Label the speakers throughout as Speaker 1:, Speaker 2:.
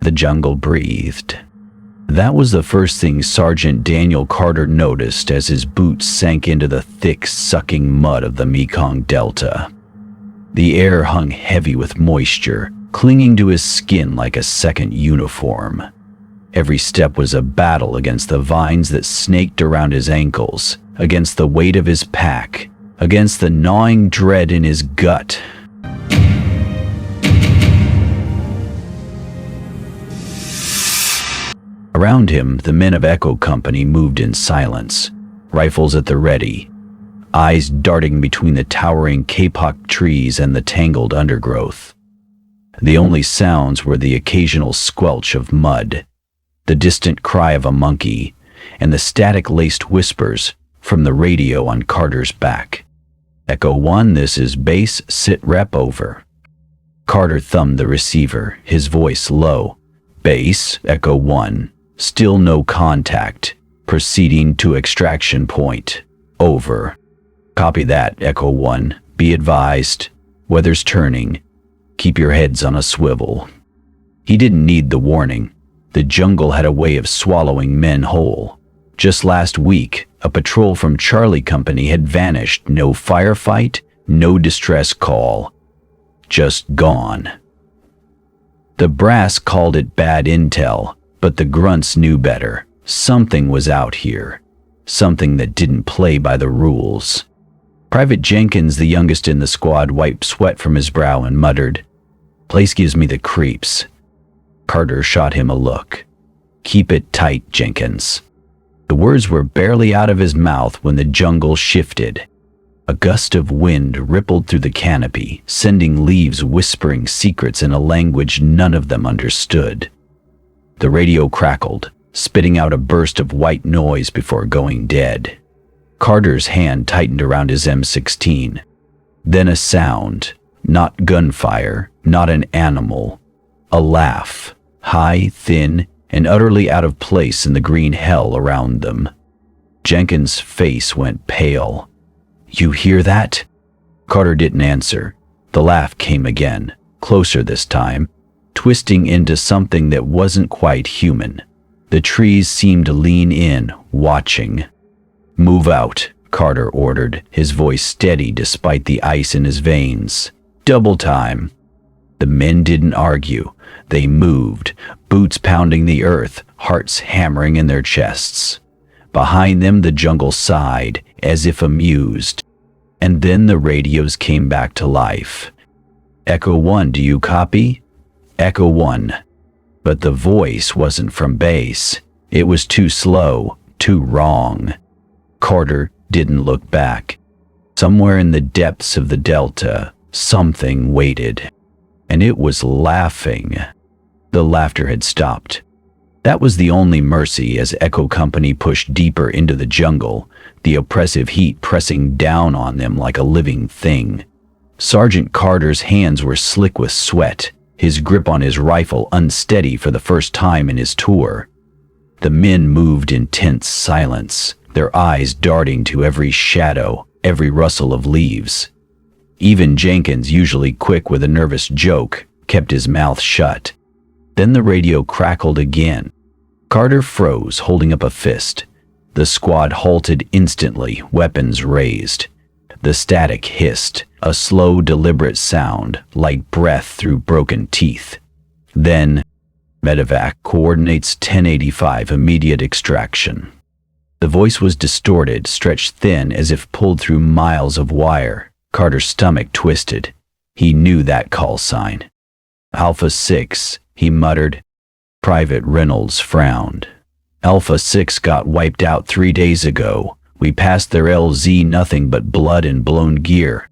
Speaker 1: the jungle breathed. That was the first thing Sergeant Daniel Carter noticed as his boots sank into the thick, sucking mud of the Mekong Delta. The air hung heavy with moisture, clinging to his skin like a second uniform. Every step was a battle against the vines that snaked around his ankles, against the weight of his pack, against the gnawing dread in his gut. Around him, the men of Echo Company moved in silence, rifles at the ready, eyes darting between the towering kapok trees and the tangled undergrowth. The only sounds were the occasional squelch of mud, the distant cry of a monkey, and the static-laced whispers from the radio on Carter's back. Echo 1, this is base, sit rep over. Carter thumbed the receiver, his voice low. Base, Echo 1. Still no contact. Proceeding to extraction point. Over. Copy that, Echo 1. Be advised. Weather's turning. Keep your heads on a swivel. He didn't need the warning. The jungle had a way of swallowing men whole. Just last week, a patrol from Charlie Company had vanished. No firefight, no distress call. Just gone. The brass called it bad intel, but the grunts knew better. Something was out here. Something that didn't play by the rules. Private Jenkins, the youngest in the squad, wiped sweat from his brow and muttered, "Place gives me the creeps." Carter shot him a look. "Keep it tight, Jenkins." The words were barely out of his mouth when the jungle shifted. A gust of wind rippled through the canopy, sending leaves whispering secrets in a language none of them understood. The radio crackled, spitting out a burst of white noise before going dead. Carter's hand tightened around his M16. Then a sound, not gunfire, not an animal, a laugh, high, thin, and utterly out of place in the green hell around them. Jenkins' face went pale. "You hear that?" Carter didn't answer. The laugh came again, closer this time, twisting into something that wasn't quite human. The trees seemed to lean in, watching. "Move out," Carter ordered, his voice steady despite the ice in his veins. "Double time." The men didn't argue. They moved, boots pounding the earth, hearts hammering in their chests. Behind them, the jungle sighed, as if amused. And then the radios came back to life. "Echo 1, do you copy?" "Echo 1. But the voice wasn't from base. It was too slow, too wrong. Carter didn't look back. Somewhere in the depths of the Delta, something waited. And it was laughing. The laughter had stopped. That was the only mercy as Echo Company pushed deeper into the jungle, the oppressive heat pressing down on them like a living thing. Sergeant Carter's hands were slick with sweat, his grip on his rifle unsteady for the first time in his tour. The men moved in tense silence, their eyes darting to every shadow, every rustle of leaves. Even Jenkins, usually quick with a nervous joke, kept his mouth shut. Then the radio crackled again. Carter froze, holding up a fist. The squad halted instantly, weapons raised. The static hissed, a slow, deliberate sound, like breath through broken teeth. Then, Medevac coordinates 1085, immediate extraction. The voice was distorted, stretched thin as if pulled through miles of wire. Carter's stomach twisted. He knew that call sign. "Alpha 6, he muttered. Private Reynolds frowned. "Alpha 6 got wiped out 3 days ago. We passed their LZ, nothing but blood and blown gear."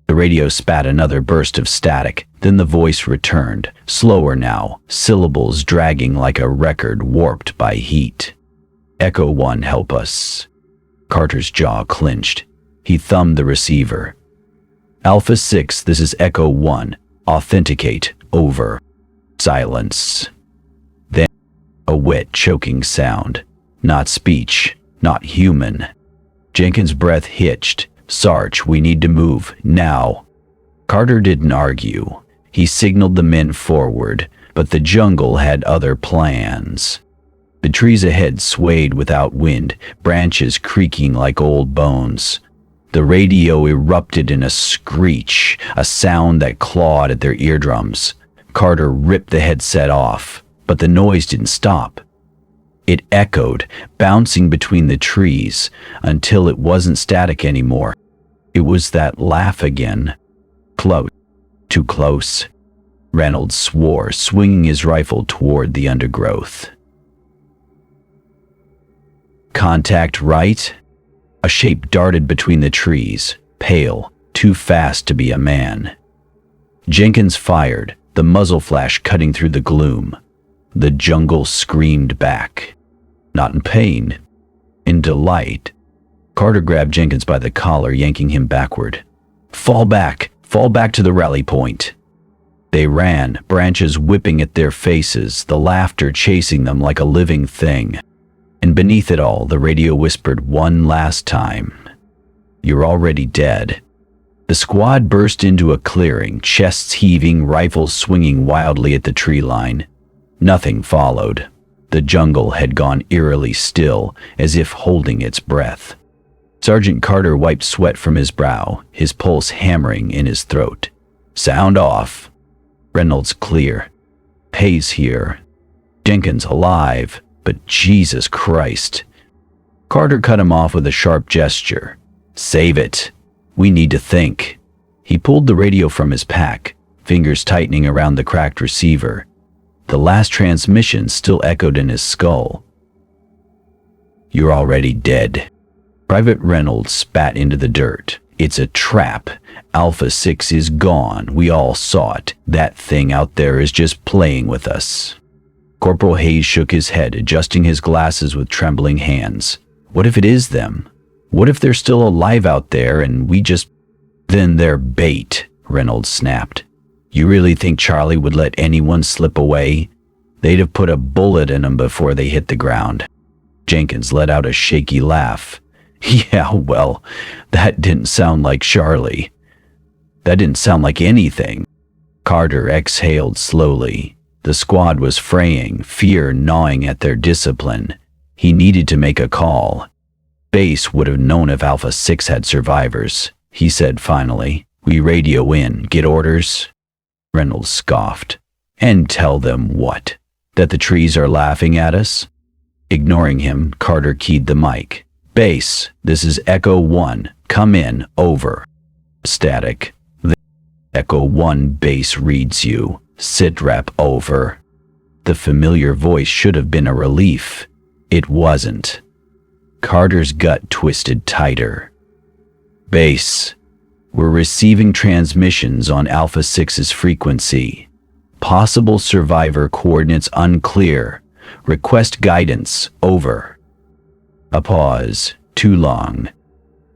Speaker 1: The radio spat another burst of static, then the voice returned, slower now, syllables dragging like a record warped by heat. "Echo 1, help us." Carter's jaw clenched. He thumbed the receiver. "Alpha 6, this is Echo 1. Authenticate, over." Silence. Then a wet, choking sound. Not speech, not human. Jenkins' breath hitched. "Sarge, we need to move, now." Carter didn't argue. He signaled the men forward, But the jungle had other plans. The trees ahead swayed without wind, branches creaking like old bones. The radio erupted in a screech, a sound that clawed at their eardrums. Carter ripped the headset off, but the noise didn't stop. It echoed, bouncing between the trees, until it wasn't static anymore. It was that laugh again. Close. Too close. Reynolds swore, swinging his rifle toward the undergrowth. Contact right? A shape darted between the trees, pale, too fast to be a man. Jenkins fired, the muzzle flash cutting through the gloom. The jungle screamed back. Not in pain, in delight. Carter grabbed Jenkins by the collar, yanking him backward. Fall back to the rally point. They ran, branches whipping at their faces, the laughter chasing them like a living thing. And beneath it all, the radio whispered one last time. You're already dead. The squad burst into a clearing, chests heaving, rifles swinging wildly at the tree line. Nothing followed. The jungle had gone eerily still, as if holding its breath. Sergeant Carter wiped sweat from his brow, his pulse hammering in his throat. Sound off. Reynolds clear. Hayes here. Jenkins alive, but Jesus Christ. Carter cut him off with a sharp gesture. Save it. We need to think. He pulled the radio from his pack, fingers tightening around the cracked receiver. The last transmission still echoed in his skull. You're already dead. Private Reynolds spat into the dirt. It's a trap. Alpha 6 is gone. We all saw it. That thing out there is just playing with us. Corporal Hayes shook his head, adjusting his glasses with trembling hands. What if it is them? What if they're still alive out there and we just... Then they're bait, Reynolds snapped. You really think Charlie would let anyone slip away? They'd have put a bullet in them before they hit the ground. Jenkins let out a shaky laugh. Yeah, well, that didn't sound like Charlie. That didn't sound like anything. Carter exhaled slowly. The squad was fraying, fear gnawing at their discipline. He needed to make a call. Base would have known if Alpha 6 had survivors, he said finally. We radio in, get orders? Reynolds scoffed. And tell them what? That the trees are laughing at us? Ignoring him, Carter keyed the mic. Base, this is Echo 1. Come in, over. Static. Echo 1 base reads you. Sitrep, over. The familiar voice should have been a relief. It wasn't. Carter's gut twisted tighter. Base, we're receiving transmissions on Alpha 6's frequency. Possible survivor coordinates unclear. Request guidance, over. A pause. Too long.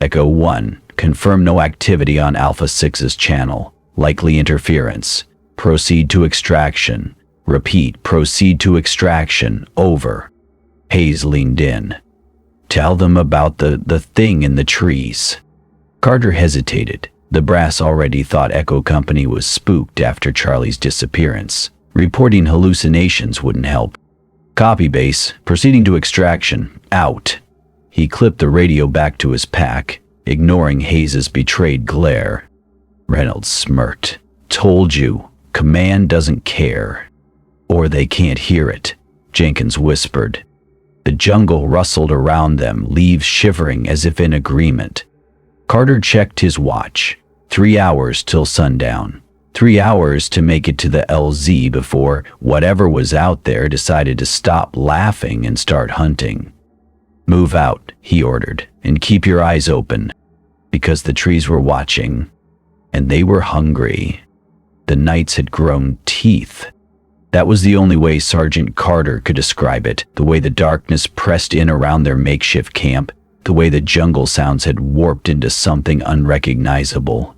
Speaker 1: Echo 1. Confirm no activity on Alpha 6's channel. Likely interference. Proceed to extraction. Repeat, proceed to extraction. Over. Hayes leaned in. Tell them about the thing in the trees. Carter hesitated. The brass already thought Echo Company was spooked after Charlie's disappearance. Reporting hallucinations wouldn't help. Copy, base. Proceeding to extraction. Out. He clipped the radio back to his pack, ignoring Hayes's betrayed glare. Reynolds smirked. Told you. Command doesn't care. Or they can't hear it, Jenkins whispered. The jungle rustled around them, leaves shivering as if in agreement. Carter checked his watch. 3 hours till sundown. 3 hours to make it to the LZ before whatever was out there decided to stop laughing and start hunting. Move out, he ordered, and keep your eyes open, because the trees were watching, and they were hungry. The nights had grown teeth. That was the only way Sergeant Carter could describe it, the way the darkness pressed in around their makeshift camp, the way the jungle sounds had warped into something unrecognizable.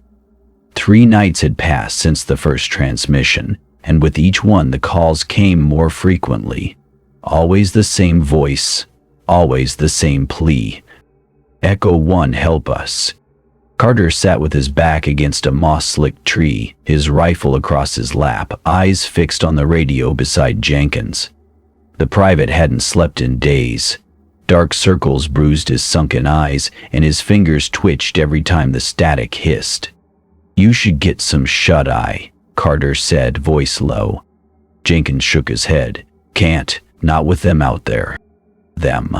Speaker 1: 3 nights had passed since the first transmission, and with each one the calls came more frequently. Always the same voice, always the same plea. Echo 1, help us. Carter sat with his back against a moss-slicked tree, his rifle across his lap, eyes fixed on the radio beside Jenkins. The private hadn't slept in days. Dark circles bruised his sunken eyes, and his fingers twitched every time the static hissed. "You should get some shut-eye," Carter said, voice low. Jenkins shook his head. "Can't, not with them out there." Them.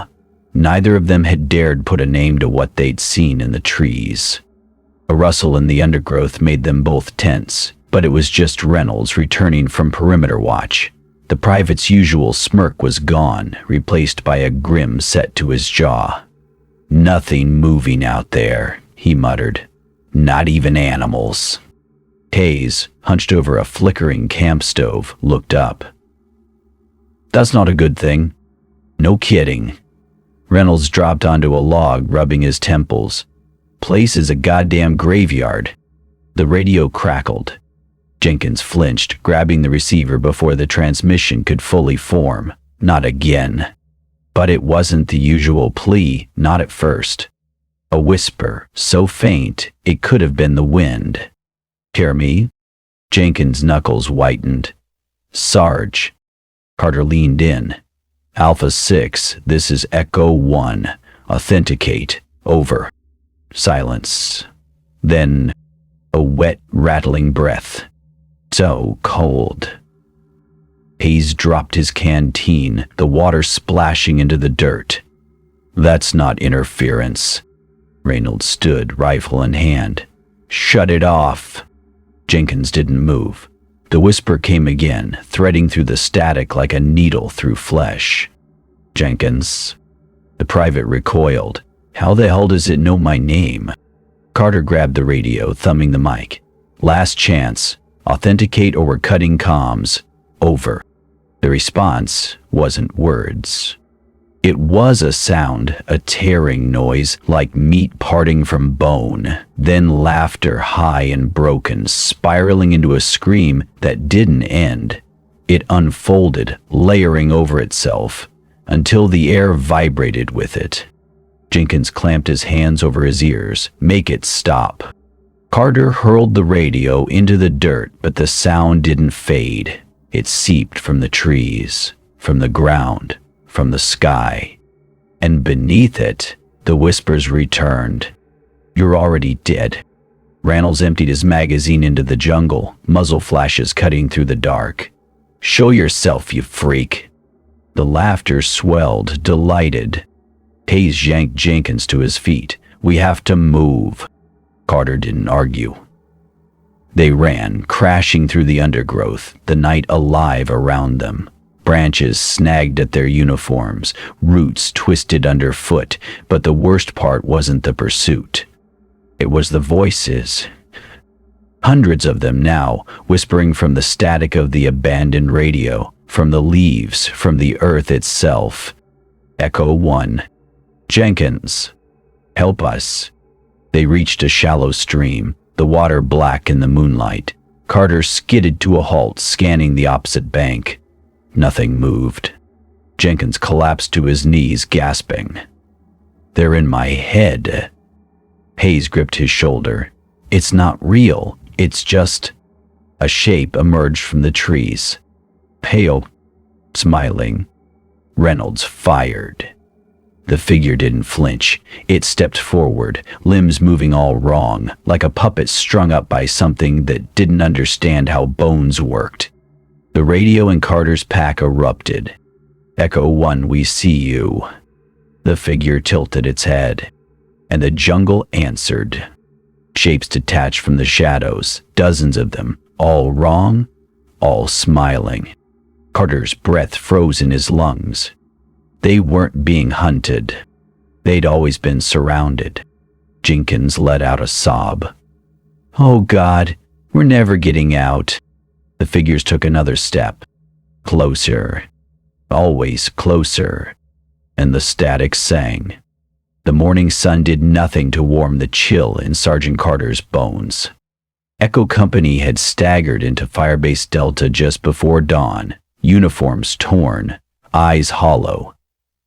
Speaker 1: Neither of them had dared put a name to what they'd seen in the trees. A rustle in the undergrowth made them both tense, but it was just Reynolds returning from perimeter watch. The private's usual smirk was gone, replaced by a grin set to his jaw. "Nothing moving out there," he muttered. "Not even animals." Hayes, hunched over a flickering camp stove, looked up. "That's not a good thing." "No kidding." Reynolds dropped onto a log, rubbing his temples. "Place is a goddamn graveyard." The radio crackled. Jenkins flinched, grabbing the receiver before the transmission could fully form. Not again. But it wasn't the usual plea, not at first. A whisper, so faint it could have been the wind. "Hear me?" Jenkins' knuckles whitened. "Sarge." Carter leaned in. "Alpha 6, this is Echo 1. Authenticate. Over." Silence. Then a wet, rattling breath. So cold. Hayes dropped his canteen, the water splashing into the dirt. "That's not interference." Reynolds stood, rifle in hand. "Shut it off." Jenkins didn't move. The whisper came again, threading through the static like a needle through flesh. "Jenkins." The private recoiled. "How the hell does it know my name?" Carter grabbed the radio, thumbing the mic. "Last chance. Authenticate or we're cutting comms. Over." The response wasn't words. It was a sound, a tearing noise, like meat parting from bone, then laughter high and broken, spiraling into a scream that didn't end. It unfolded, layering over itself, until the air vibrated with it. Jenkins clamped his hands over his ears. "Make it stop." Carter hurled the radio into the dirt, but the sound didn't fade. It seeped from the trees, from the ground, from the sky. And beneath it, the whispers returned. "You're already dead." Reynolds emptied his magazine into the jungle, muzzle flashes cutting through the dark. "Show yourself, you freak." The laughter swelled, delighted. Hayes yanked Jenkins to his feet. "We have to move." Carter didn't argue. They ran, crashing through the undergrowth, the night alive around them. Branches snagged at their uniforms, roots twisted underfoot, but the worst part wasn't the pursuit. It was the voices. Hundreds of them now, whispering from the static of the abandoned radio, from the leaves, from the earth itself. Echo 1. "Jenkins. Help us." They reached a shallow stream, the water black in the moonlight. Carter skidded to a halt, scanning the opposite bank. Nothing moved. Jenkins collapsed to his knees, gasping. "They're in my head." Hayes gripped his shoulder. "It's not real. It's just..." A shape emerged from the trees. Pale, smiling. Reynolds fired. The figure didn't flinch. It stepped forward, limbs moving all wrong, like a puppet strung up by something that didn't understand how bones worked. The radio in Carter's pack erupted. "Echo 1, we see you." The figure tilted its head, and the jungle answered. Shapes detached from the shadows, dozens of them, all wrong, all smiling. Carter's breath froze in his lungs. They weren't being hunted. They'd always been surrounded. Jenkins let out a sob. "Oh God, we're never getting out." The figures took another step. Closer. Always closer. And the static sang. The morning sun did nothing to warm the chill in Sergeant Carter's bones. Echo Company had staggered into Firebase Delta just before dawn, uniforms torn, eyes hollow.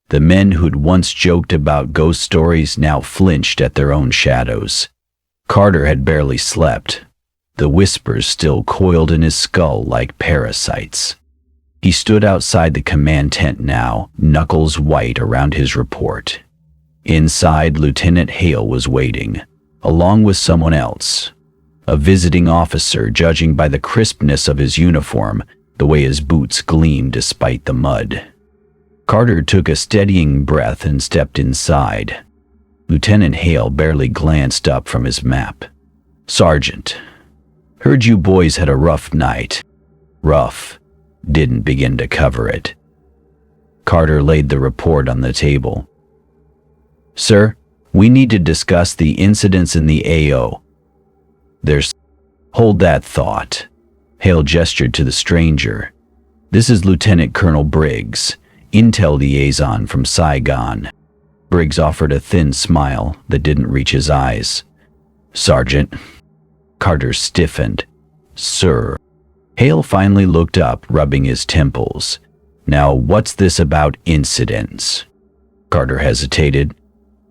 Speaker 1: The men who'd once joked about ghost stories now flinched at their own shadows. Carter had barely slept. The whispers still coiled in his skull like parasites. He stood outside the command tent now, knuckles white around his report. Inside, Lieutenant Hale was waiting, along with someone else. A visiting officer, judging by the crispness of his uniform, the way his boots gleamed despite the mud. Carter took a steadying breath and stepped inside. Lieutenant Hale barely glanced up from his map. "Sergeant, heard you boys had a rough night." Rough. Didn't begin to cover it. Carter laid the report on the table. "Sir, we need to discuss the incidents in the AO. Hold that thought." Hale gestured to the stranger. "This is Lieutenant Colonel Briggs, Intel liaison from Saigon." Briggs offered a thin smile that didn't reach his eyes. "Sergeant." Carter stiffened. "Sir." Hale finally looked up, rubbing his temples. "Now, what's this about incidents?" Carter hesitated.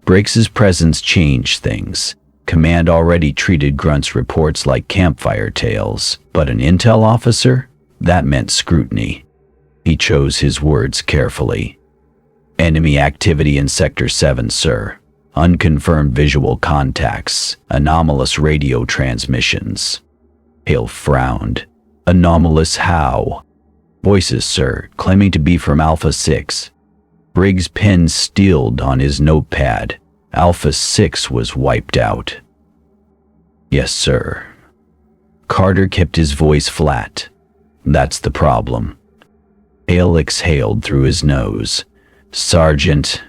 Speaker 1: Briggs's presence changed things. Command already treated Grunt's reports like campfire tales, but an intel officer? That meant scrutiny. He chose his words carefully. "Enemy activity in Sector 7, sir. Unconfirmed visual contacts. Anomalous radio transmissions." Hale frowned. "Anomalous how?" "Voices, sir, claiming to be from Alpha 6. Briggs' pen stilled on his notepad. Alpha 6 was wiped out. "Yes, sir." Carter kept his voice flat. "That's the problem." Hale exhaled through his nose. "Sergeant,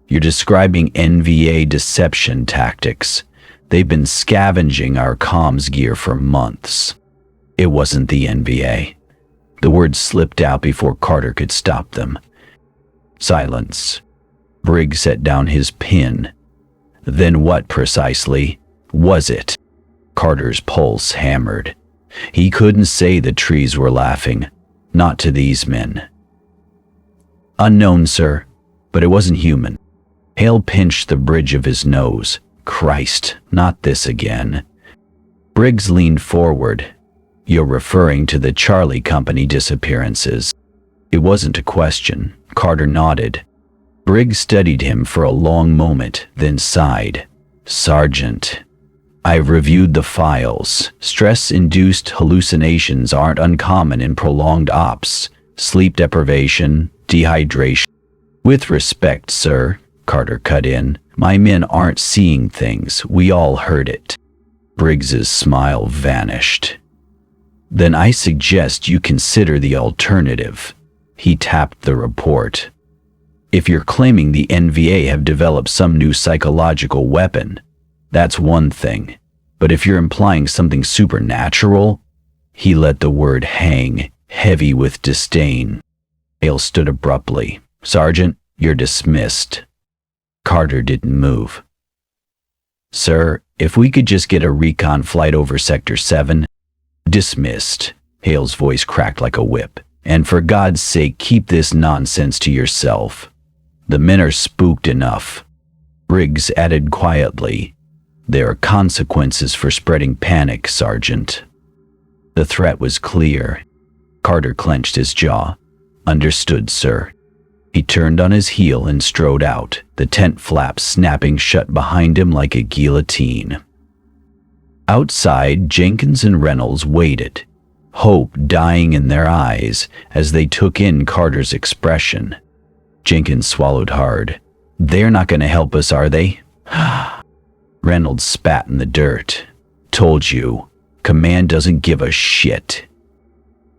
Speaker 1: you're describing NVA deception tactics. They've been scavenging our comms gear for months." "It wasn't the NVA." The words slipped out before Carter could stop them. Silence. Briggs set down his pen. "Then what precisely was it?" Carter's pulse hammered. He couldn't say the trees were laughing. Not to these men. "Unknown, sir, but it wasn't human." Hale pinched the bridge of his nose. "Christ, not this again." Briggs leaned forward. "You're referring to the Charlie Company disappearances." It wasn't a question. Carter nodded. Briggs studied him for a long moment, then sighed. "Sergeant, I've reviewed the files. Stress-induced hallucinations aren't uncommon in prolonged ops. Sleep deprivation, dehydration." "With respect, sir," Carter cut in, "my men aren't seeing things. We all heard it." Briggs's smile vanished. "Then I suggest you consider the alternative." He tapped the report. "If you're claiming the NVA have developed some new psychological weapon, that's one thing. But if you're implying something supernatural," he let the word hang, heavy with disdain. Hale stood abruptly. "Sergeant, you're dismissed." Carter didn't move. "Sir, if we could just get a recon flight over Sector 7. "Dismissed." Hale's voice cracked like a whip. "And for God's sake, keep this nonsense to yourself. The men are spooked enough." Briggs added quietly, "There are consequences for spreading panic, Sergeant." The threat was clear. Carter clenched his jaw. "Understood, sir." He turned on his heel and strode out, the tent flaps snapping shut behind him like a guillotine. Outside, Jenkins and Reynolds waited, hope dying in their eyes as they took in Carter's expression. Jenkins swallowed hard. "They're not going to help us, are they?" Reynolds spat in the dirt. "Told you, command doesn't give a shit."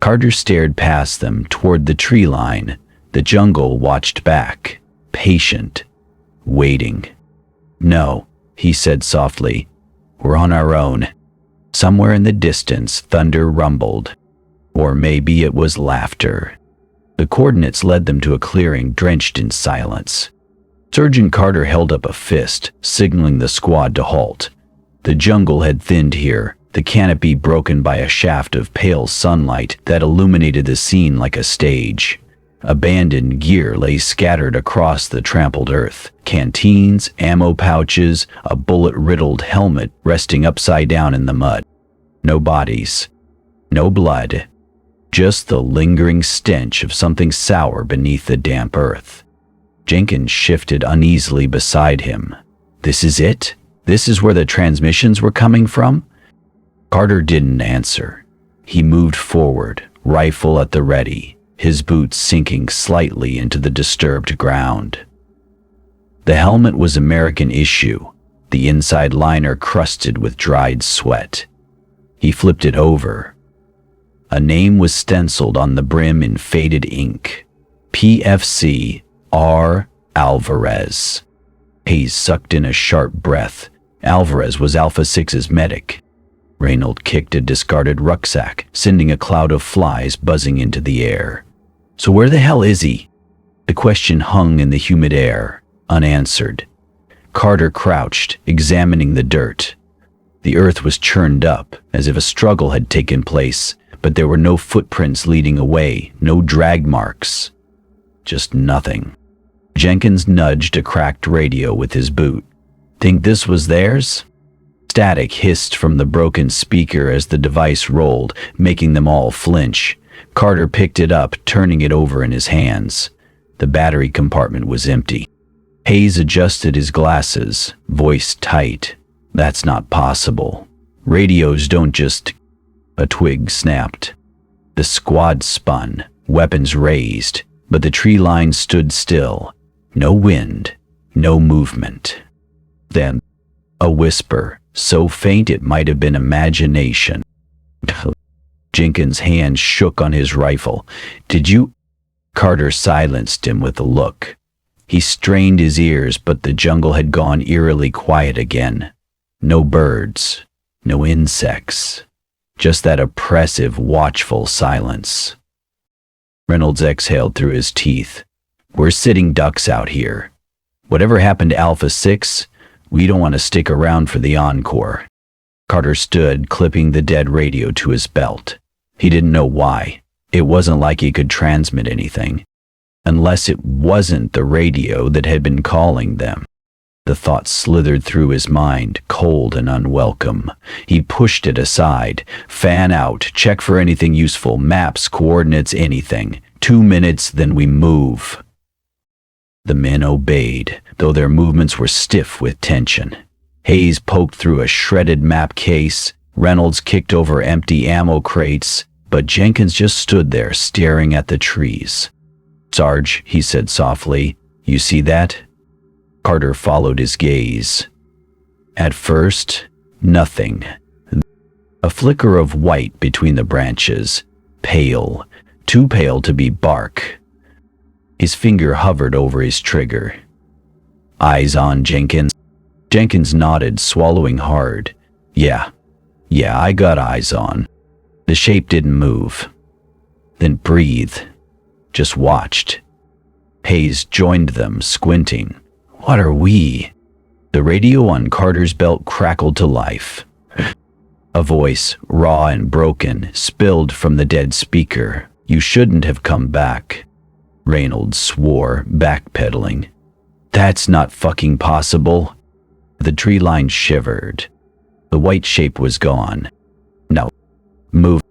Speaker 1: Carter stared past them toward the tree line. The jungle watched back, patient, waiting. "No," he said softly. "We're on our own." Somewhere in the distance, thunder rumbled. Or maybe it was laughter. The coordinates led them to a clearing drenched in silence. Sergeant Carter held up a fist, signaling the squad to halt. The jungle had thinned here, the canopy broken by a shaft of pale sunlight that illuminated the scene like a stage. Abandoned gear lay scattered across the trampled earth. Canteens, ammo pouches, a bullet-riddled helmet resting upside down in the mud. No bodies. No blood. Just the lingering stench of something sour beneath the damp earth. Jenkins shifted uneasily beside him. This is it? This is where the transmissions were coming from? Carter didn't answer. He moved forward, rifle at the ready, his boots sinking slightly into the disturbed ground. The helmet was American issue, the inside liner crusted with dried sweat. He flipped it over. A name was stenciled on the brim in faded ink. PFC R. Alvarez. Hayes sucked in a sharp breath. Alvarez was Alpha 6's medic. Reynold kicked a discarded rucksack, sending a cloud of flies buzzing into the air. So where the hell is he? The question hung in the humid air, unanswered. Carter crouched, examining the dirt. The earth was churned up, as if a struggle had taken place, but there were no footprints leading away, no drag marks. Just nothing. Jenkins nudged a cracked radio with his boot. Think this was theirs? Static hissed from the broken speaker as the device rolled, making them all flinch. Carter picked it up, turning it over in his hands. The battery compartment was empty. Hayes adjusted his glasses, voice tight. That's not possible. Radios don't just... A twig snapped. The squad spun, weapons raised, but the tree line stood still. No wind, no movement. Then, a whisper, so faint it might have been imagination. Jenkins' hand shook on his rifle. Did you... Carter silenced him with a look. He strained his ears, but the jungle had gone eerily quiet again. No birds, no insects. Just that oppressive, watchful silence. Reynolds exhaled through his teeth. We're sitting ducks out here. Whatever happened to Alpha 6, we don't want to stick around for the encore. Carter stood, clipping the dead radio to his belt. He didn't know why. It wasn't like he could transmit anything. Unless it wasn't the radio that had been calling them. The thought slithered through his mind, cold and unwelcome. He pushed it aside. Fan out, check for anything useful, maps, coordinates, anything. 2 minutes, then we move. The men obeyed, though their movements were stiff with tension. Hayes poked through a shredded map case. Reynolds kicked over empty ammo crates, but Jenkins just stood there staring at the trees. Sarge, he said softly, you see that? Carter followed his gaze. At first, nothing. A flicker of white between the branches, pale, too pale to be bark. His finger hovered over his trigger. Eyes on Jenkins. Jenkins nodded, swallowing hard. Yeah, I got eyes on. The shape didn't move. Then breathed. Just watched. Hayes joined them, squinting. What are we? The radio on Carter's belt crackled to life. A voice, raw and broken, spilled from the dead speaker. You shouldn't have come back. Reynolds swore, backpedaling. That's not fucking possible. The tree line shivered. The white shape was gone. Now, move.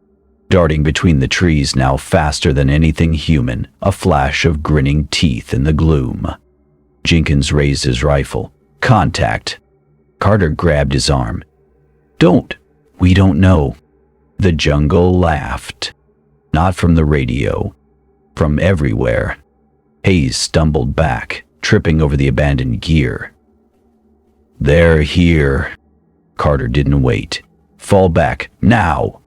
Speaker 1: Darting between the trees now faster than anything human, a flash of grinning teeth in the gloom. Jenkins raised his rifle. Contact. Carter grabbed his arm. Don't. We don't know. The jungle laughed. Not from the radio. From everywhere. Hayes stumbled back, tripping over the abandoned gear. They're here. Carter didn't wait. Fall back, now.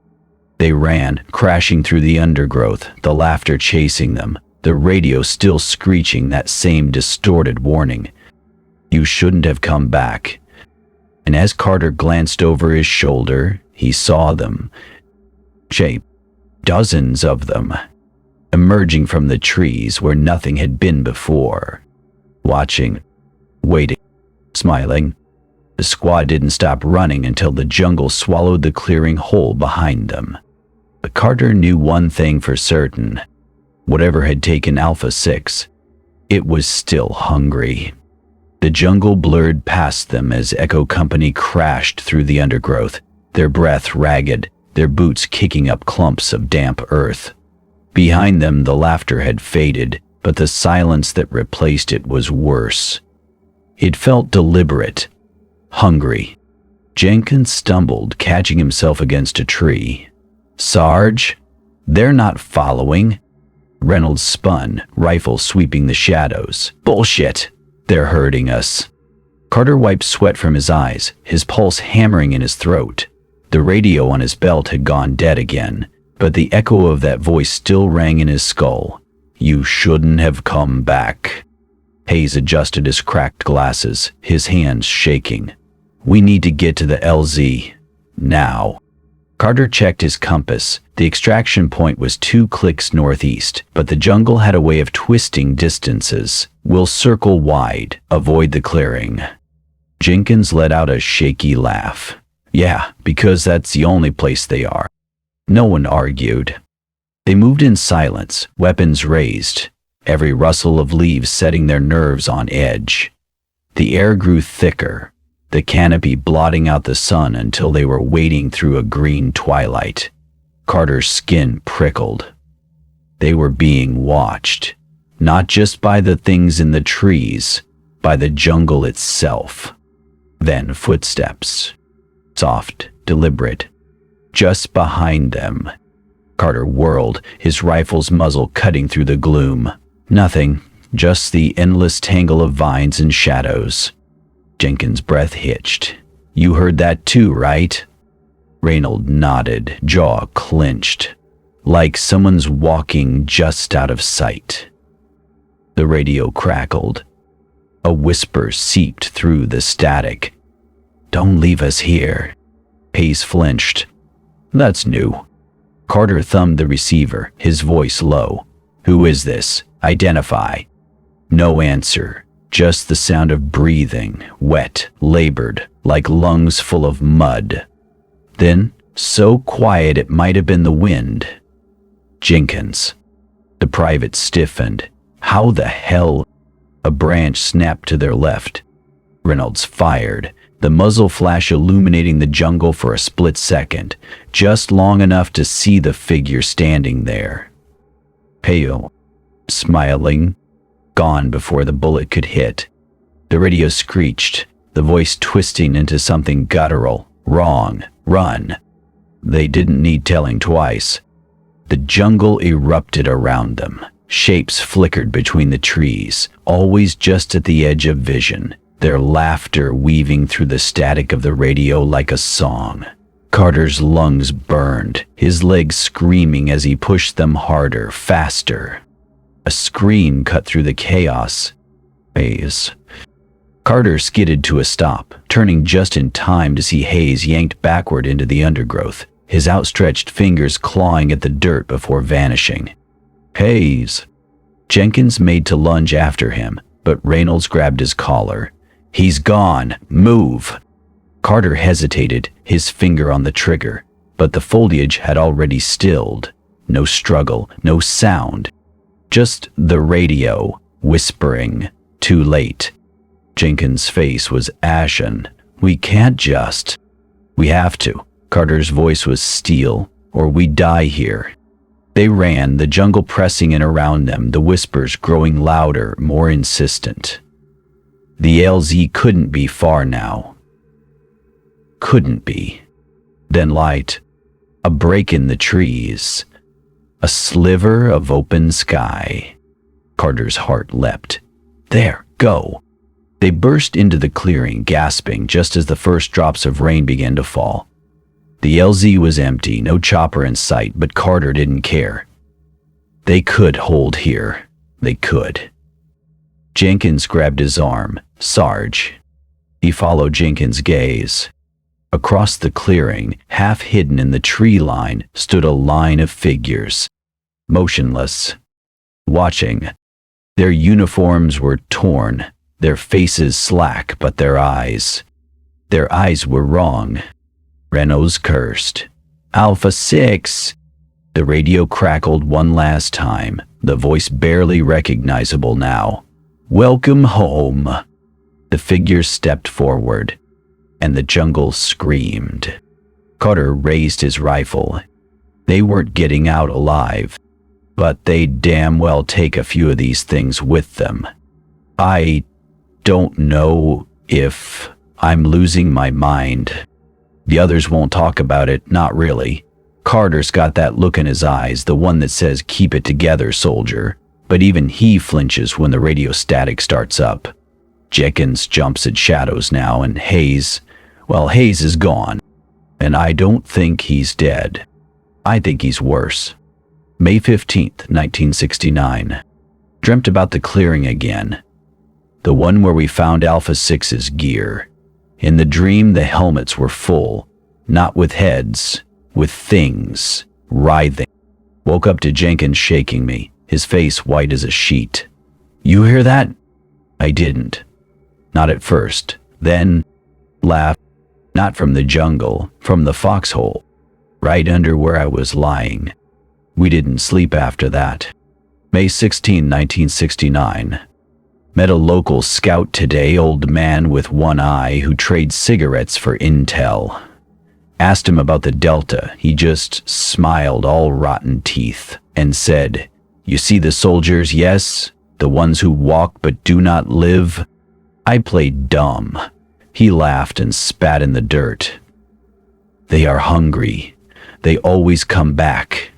Speaker 1: They ran, crashing through the undergrowth, the laughter chasing them, the radio still screeching that same distorted warning. You shouldn't have come back. And as Carter glanced over his shoulder, he saw them. Shape. Dozens of them. Emerging from the trees where nothing had been before. Watching. Waiting. Smiling. The squad didn't stop running until the jungle swallowed the clearing whole behind them. But Carter knew one thing for certain. Whatever had taken Alpha 6, it was still hungry. The jungle blurred past them as Echo Company crashed through the undergrowth, their breath ragged, their boots kicking up clumps of damp earth. Behind them, the laughter had faded, but the silence that replaced it was worse. It felt deliberate, hungry. Jenkins stumbled, catching himself against a tree. "Sarge, they're not following." Reynolds spun, rifle sweeping the shadows. "Bullshit! They're hurting us." Carter wiped sweat from his eyes, his pulse hammering in his throat. The radio on his belt had gone dead again, but the echo of that voice still rang in his skull. "You shouldn't have come back." Hayes adjusted his cracked glasses, his hands shaking. "We need to get to the LZ. Now." Carter checked his compass. The extraction point was 2 clicks northeast, but the jungle had a way of twisting distances. "We'll circle wide, avoid the clearing." Jenkins let out a shaky laugh. "Yeah, because that's the only place they are." No one argued. They moved in silence, weapons raised, every rustle of leaves setting their nerves on edge. The air grew thicker, the canopy blotting out the sun until they were wading through a green twilight. Carter's skin prickled. They were being watched, not just by the things in the trees, by the jungle itself. Then footsteps. Soft, deliberate. Just behind them. Carter whirled, his rifle's muzzle cutting through the gloom. Nothing, just the endless tangle of vines and shadows. Jenkins' breath hitched. "You heard that too, right?" Reynolds nodded, jaw clenched, like someone's walking just out of sight. The radio crackled. A whisper seeped through the static. "Don't leave us here." Hayes flinched. "That's new." Carter thumbed the receiver, his voice low. "Who is this? Identify." No answer. Just the sound of breathing, wet, labored, like lungs full of mud. Then, so quiet it might have been the wind. "Jenkins." The private stiffened. "How the hell?" A branch snapped to their left. Reynolds fired, the muzzle flash illuminating the jungle for a split second, just long enough to see the figure standing there. Pale, smiling, gone before the bullet could hit. The radio screeched, the voice twisting into something guttural. "Wrong. Run." They didn't need telling twice. The jungle erupted around them. Shapes flickered between the trees, always just at the edge of vision, their laughter weaving through the static of the radio like a song. Carter's lungs burned, his legs screaming as he pushed them harder, faster. A scream cut through the chaos. Hayes. Carter skidded to a stop, turning just in time to see Hayes yanked backward into the undergrowth, his outstretched fingers clawing at the dirt before vanishing. "Hayes." Jenkins made to lunge after him, but Reynolds grabbed his collar. "He's gone. Move." Carter hesitated, his finger on the trigger, but the foliage had already stilled. No struggle, no sound. Just the radio, whispering, "Too late." Jenkins' face was ashen. "We can't just." "We have to." Carter's voice was steel, "or we die here." They ran, the jungle pressing in around them, the whispers growing louder, more insistent. The LZ couldn't be far now. Couldn't be. Then light. A break in the trees. A sliver of open sky. Carter's heart leapt. "There, go." They burst into the clearing, gasping just as the first drops of rain began to fall. The LZ was empty, no chopper in sight, but Carter didn't care. They could hold here. They could. Jenkins grabbed his arm. "Sarge." He followed Jenkins' gaze. Across the clearing, half hidden in the tree line, stood a line of figures. Motionless. Watching. Their uniforms were torn, their faces slack, but their eyes were wrong. Reynolds cursed. "Alpha 6! The radio crackled one last time, the voice barely recognizable now. "Welcome home." The figure stepped forward, and the jungle screamed. Carter raised his rifle. They weren't getting out alive, but they'd damn well take a few of these things with them. I don't know if I'm losing my mind. The others won't talk about it, not really. Carter's got that look in his eyes, the one that says, "Keep it together, soldier." But even he flinches when the radio static starts up. Jenkins jumps at shadows now, and Hayes is gone. And I don't think he's dead. I think he's worse. May 15th, 1969. Dreamt about the clearing again. The one where we found Alpha 6's gear. In the dream, the helmets were full, not with heads, with things, writhing. Woke up to Jenkins shaking me, his face white as a sheet. "You hear that?" I didn't. Not at first. Then, laughed. Not from the jungle, from the foxhole, right under where I was lying. We didn't sleep after that. May 16, 1969. Met a local scout today, old man with one eye who trades cigarettes for intel. Asked him about the Delta. He just smiled, all rotten teeth, and said, "You see the soldiers, yes? The ones who walk but do not live?" I played dumb. He laughed and spat in the dirt. "They are hungry. They always come back."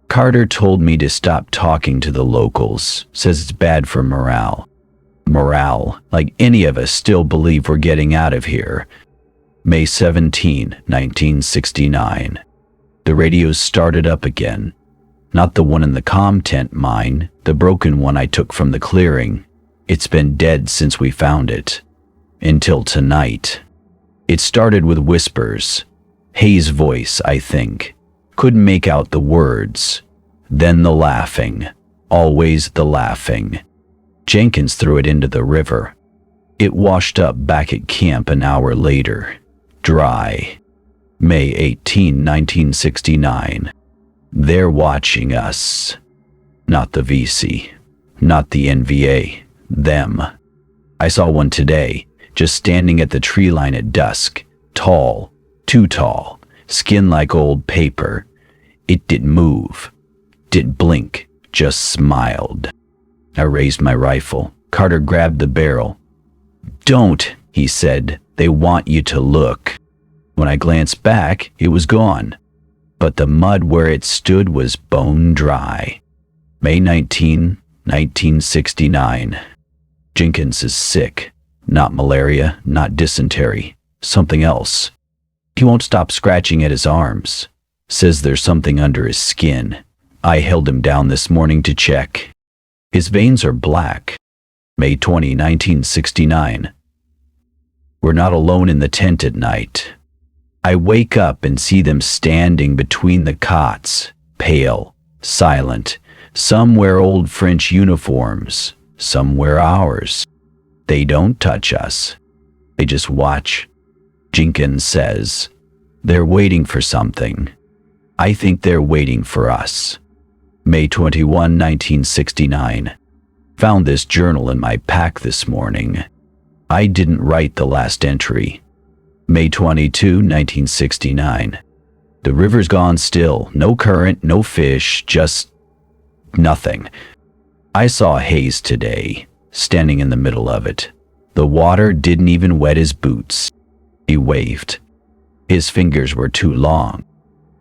Speaker 1: Carter told me to stop talking to the locals. Says it's bad for morale. Morale, like any of us still believe we're getting out of here. May 17, 1969. The radios started up again. Not the one in the comm tent mine, the broken one I took from the clearing. It's been dead since we found it. Until tonight. It started with whispers. Hayes' voice, I think. Couldn't make out the words. Then the laughing. Always the laughing. Jenkins threw it into the river. It washed up back at camp an hour later. Dry. May 18, 1969. They're watching us. Not the VC. Not the NVA. Them. I saw one today, just standing at the tree line at dusk. Tall. Too tall. Skin like old paper. It didn't move. Didn't blink. Just smiled. I raised my rifle. Carter grabbed the barrel. "Don't," he said. "They want you to look." When I glanced back, it was gone. But the mud where it stood was bone dry. May 19, 1969. Jenkins is sick. Not malaria, not dysentery. Something else. He won't stop scratching at his arms. Says there's something under his skin. I held him down this morning to check. His veins are black. May 20, 1969. We're not alone in the tent at night. I wake up and see them standing between the cots, pale, silent. Some wear old French uniforms, some wear ours. They don't touch us. They just watch. Jenkins says, "They're waiting for something." I think they're waiting for us. May 21, 1969. Found this journal in my pack this morning. I didn't write the last entry. May 22, 1969. The river's gone still. No current, no fish, just nothing. I saw Hayes today, standing in the middle of it. The water didn't even wet his boots. He waved. His fingers were too long.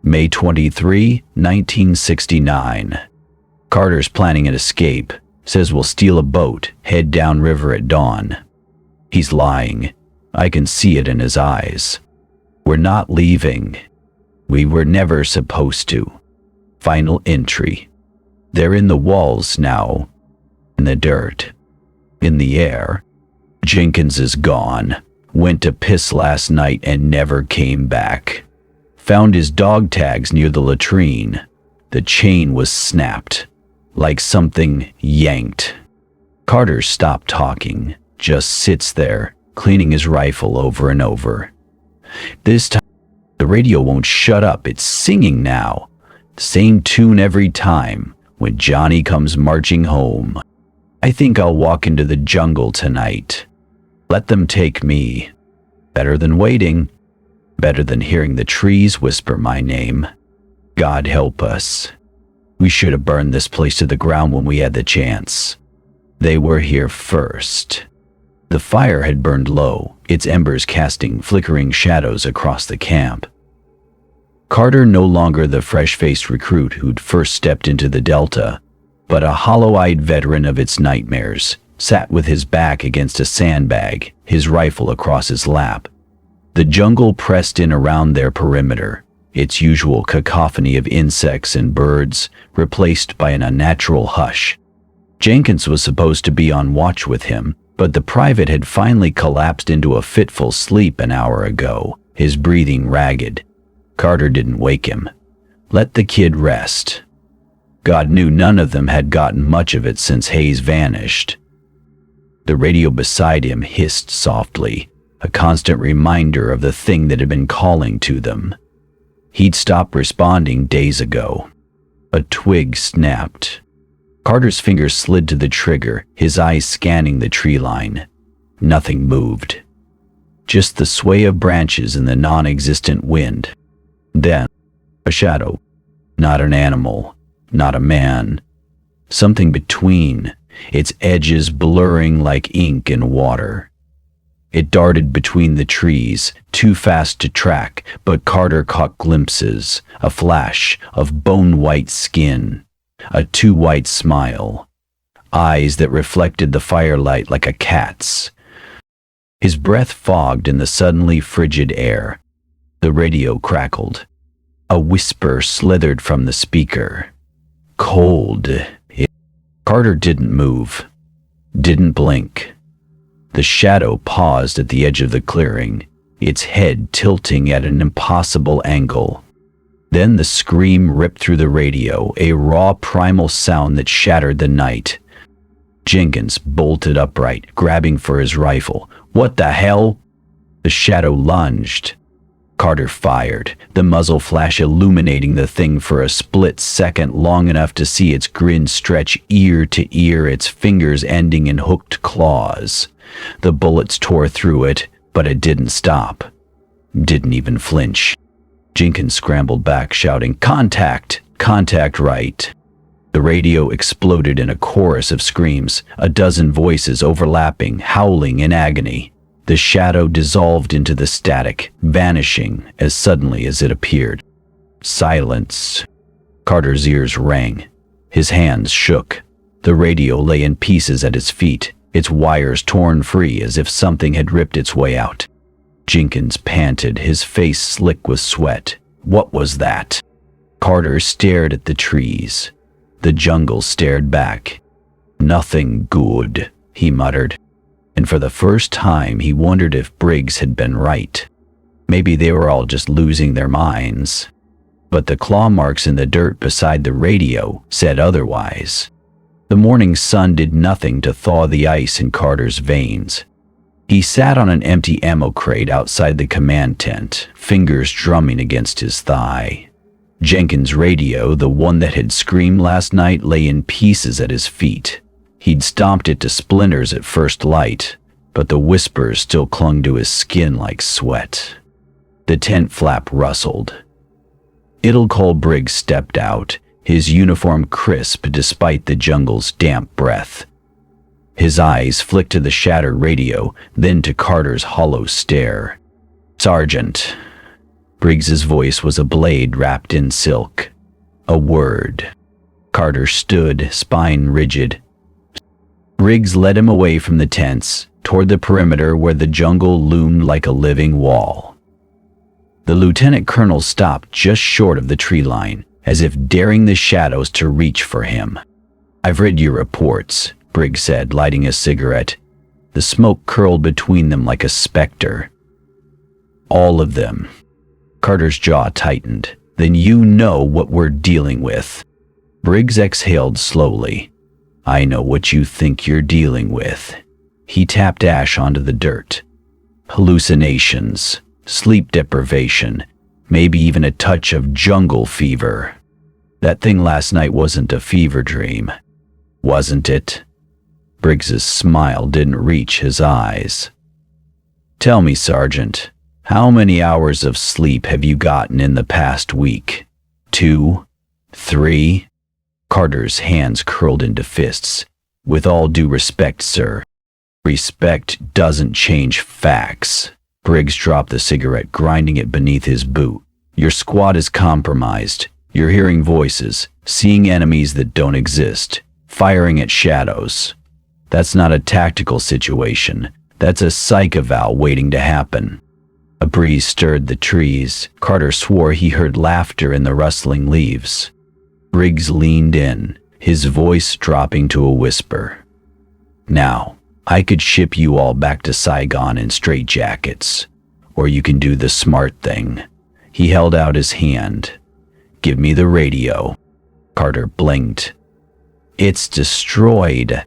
Speaker 1: May 23, 1969. Carter's planning an escape. Says we'll steal a boat, head downriver at dawn. He's lying. I can see it in his eyes. We're not leaving. We were never supposed to. Final entry. They're in the walls now. In the dirt. In the air. Jenkins is gone. Went to piss last night and never came back. Found his dog tags near the latrine. The chain was snapped. Like something yanked. Carter stopped talking. Just sits there, cleaning his rifle over and over. This time, the radio won't shut up. It's singing now. Same tune every time when Johnny comes marching home. I think I'll walk into the jungle tonight. Let them take me. Better than waiting. Better than hearing the trees whisper my name. God help us. We should have burned this place to the ground when we had the chance. They were here first. The fire had burned low, its embers casting flickering shadows across the camp. Carter, no longer the fresh-faced recruit who'd first stepped into the Delta, but a hollow-eyed veteran of its nightmares, sat with his back against a sandbag, his rifle across his lap. The jungle pressed in around their perimeter, its usual cacophony of insects and birds replaced by an unnatural hush. Jenkins was supposed to be on watch with him, but the private had finally collapsed into a fitful sleep an hour ago, his breathing ragged. Carter didn't wake him. Let the kid rest. God knew none of them had gotten much of it since Hayes vanished. The radio beside him hissed softly, a constant reminder of the thing that had been calling to them. He'd stopped responding days ago. A twig snapped. Carter's fingers slid to the trigger, his eyes scanning the tree line. Nothing moved. Just the sway of branches in the non-existent wind. Then, a shadow. Not an animal, not a man. Something between, its edges blurring like ink in water. It darted between the trees, too fast to track, but Carter caught glimpses, a flash of bone-white skin, a too white smile, eyes that reflected the firelight like a cat's. His breath fogged in the suddenly frigid air. The radio crackled. A whisper slithered from the speaker. Cold. Carter didn't move, didn't blink. The shadow paused at the edge of the clearing, its head tilting at an impossible angle. Then the scream ripped through the radio, a raw primal sound that shattered the night. Jenkins bolted upright, grabbing for his rifle. What the hell? The shadow lunged. Carter fired, the muzzle flash illuminating the thing for a split second, long enough to see its grin stretch ear to ear, its fingers ending in hooked claws. The bullets tore through it, but it didn't stop. Didn't even flinch. Jenkins scrambled back, shouting, "Contact! Contact right!" The radio exploded in a chorus of screams, a dozen voices overlapping, howling in agony. The shadow dissolved into the static, vanishing as suddenly as it appeared. Silence. Carter's ears rang. His hands shook. The radio lay in pieces at his feet, its wires torn free as if something had ripped its way out. Jenkins panted, his face slick with sweat. What was that? Carter stared at the trees. The jungle stared back. Nothing good, he muttered. And for the first time he wondered if Briggs had been right. Maybe they were all just losing their minds. But the claw marks in the dirt beside the radio said otherwise. The morning sun did nothing to thaw the ice in Carter's veins. He sat on an empty ammo crate outside the command tent, fingers drumming against his thigh. Jenkins' radio, the one that had screamed last night, lay in pieces at his feet. He'd stomped it to splinters at first light, but the whispers still clung to his skin like sweat. The tent flap rustled. Idle Briggs stepped out, his uniform crisp despite the jungle's damp breath. His eyes flicked to the shattered radio, then to Carter's hollow stare. "Sergeant." Briggs's voice was a blade wrapped in silk. A word. Carter stood, spine rigid. Briggs led him away from the tents, toward the perimeter where the jungle loomed like a living wall. The lieutenant colonel stopped just short of the tree line, as if daring the shadows to reach for him. "I've read your reports," Briggs said, lighting a cigarette. The smoke curled between them like a specter. "All of them." Carter's jaw tightened. "Then you know what we're dealing with." Briggs exhaled slowly. "I know what you think you're dealing with." He tapped ash onto the dirt. "Hallucinations, sleep deprivation, maybe even a touch of jungle fever." That thing last night wasn't a fever dream, wasn't it? Briggs's smile didn't reach his eyes. Tell me, Sergeant, how many hours of sleep have you gotten in the past week? 2? 3? Carter's hands curled into fists. With all due respect, sir. Respect doesn't change facts. Briggs dropped the cigarette, grinding it beneath his boot. Your squad is compromised. You're hearing voices, seeing enemies that don't exist, firing at shadows. That's not a tactical situation. That's a psych eval waiting to happen. A breeze stirred the trees. Carter swore he heard laughter in the rustling leaves. Briggs leaned in, his voice dropping to a whisper. Now, I could ship you all back to Saigon in straitjackets, or you can do the smart thing. He held out his hand. Give me the radio. Carter blinked. It's destroyed.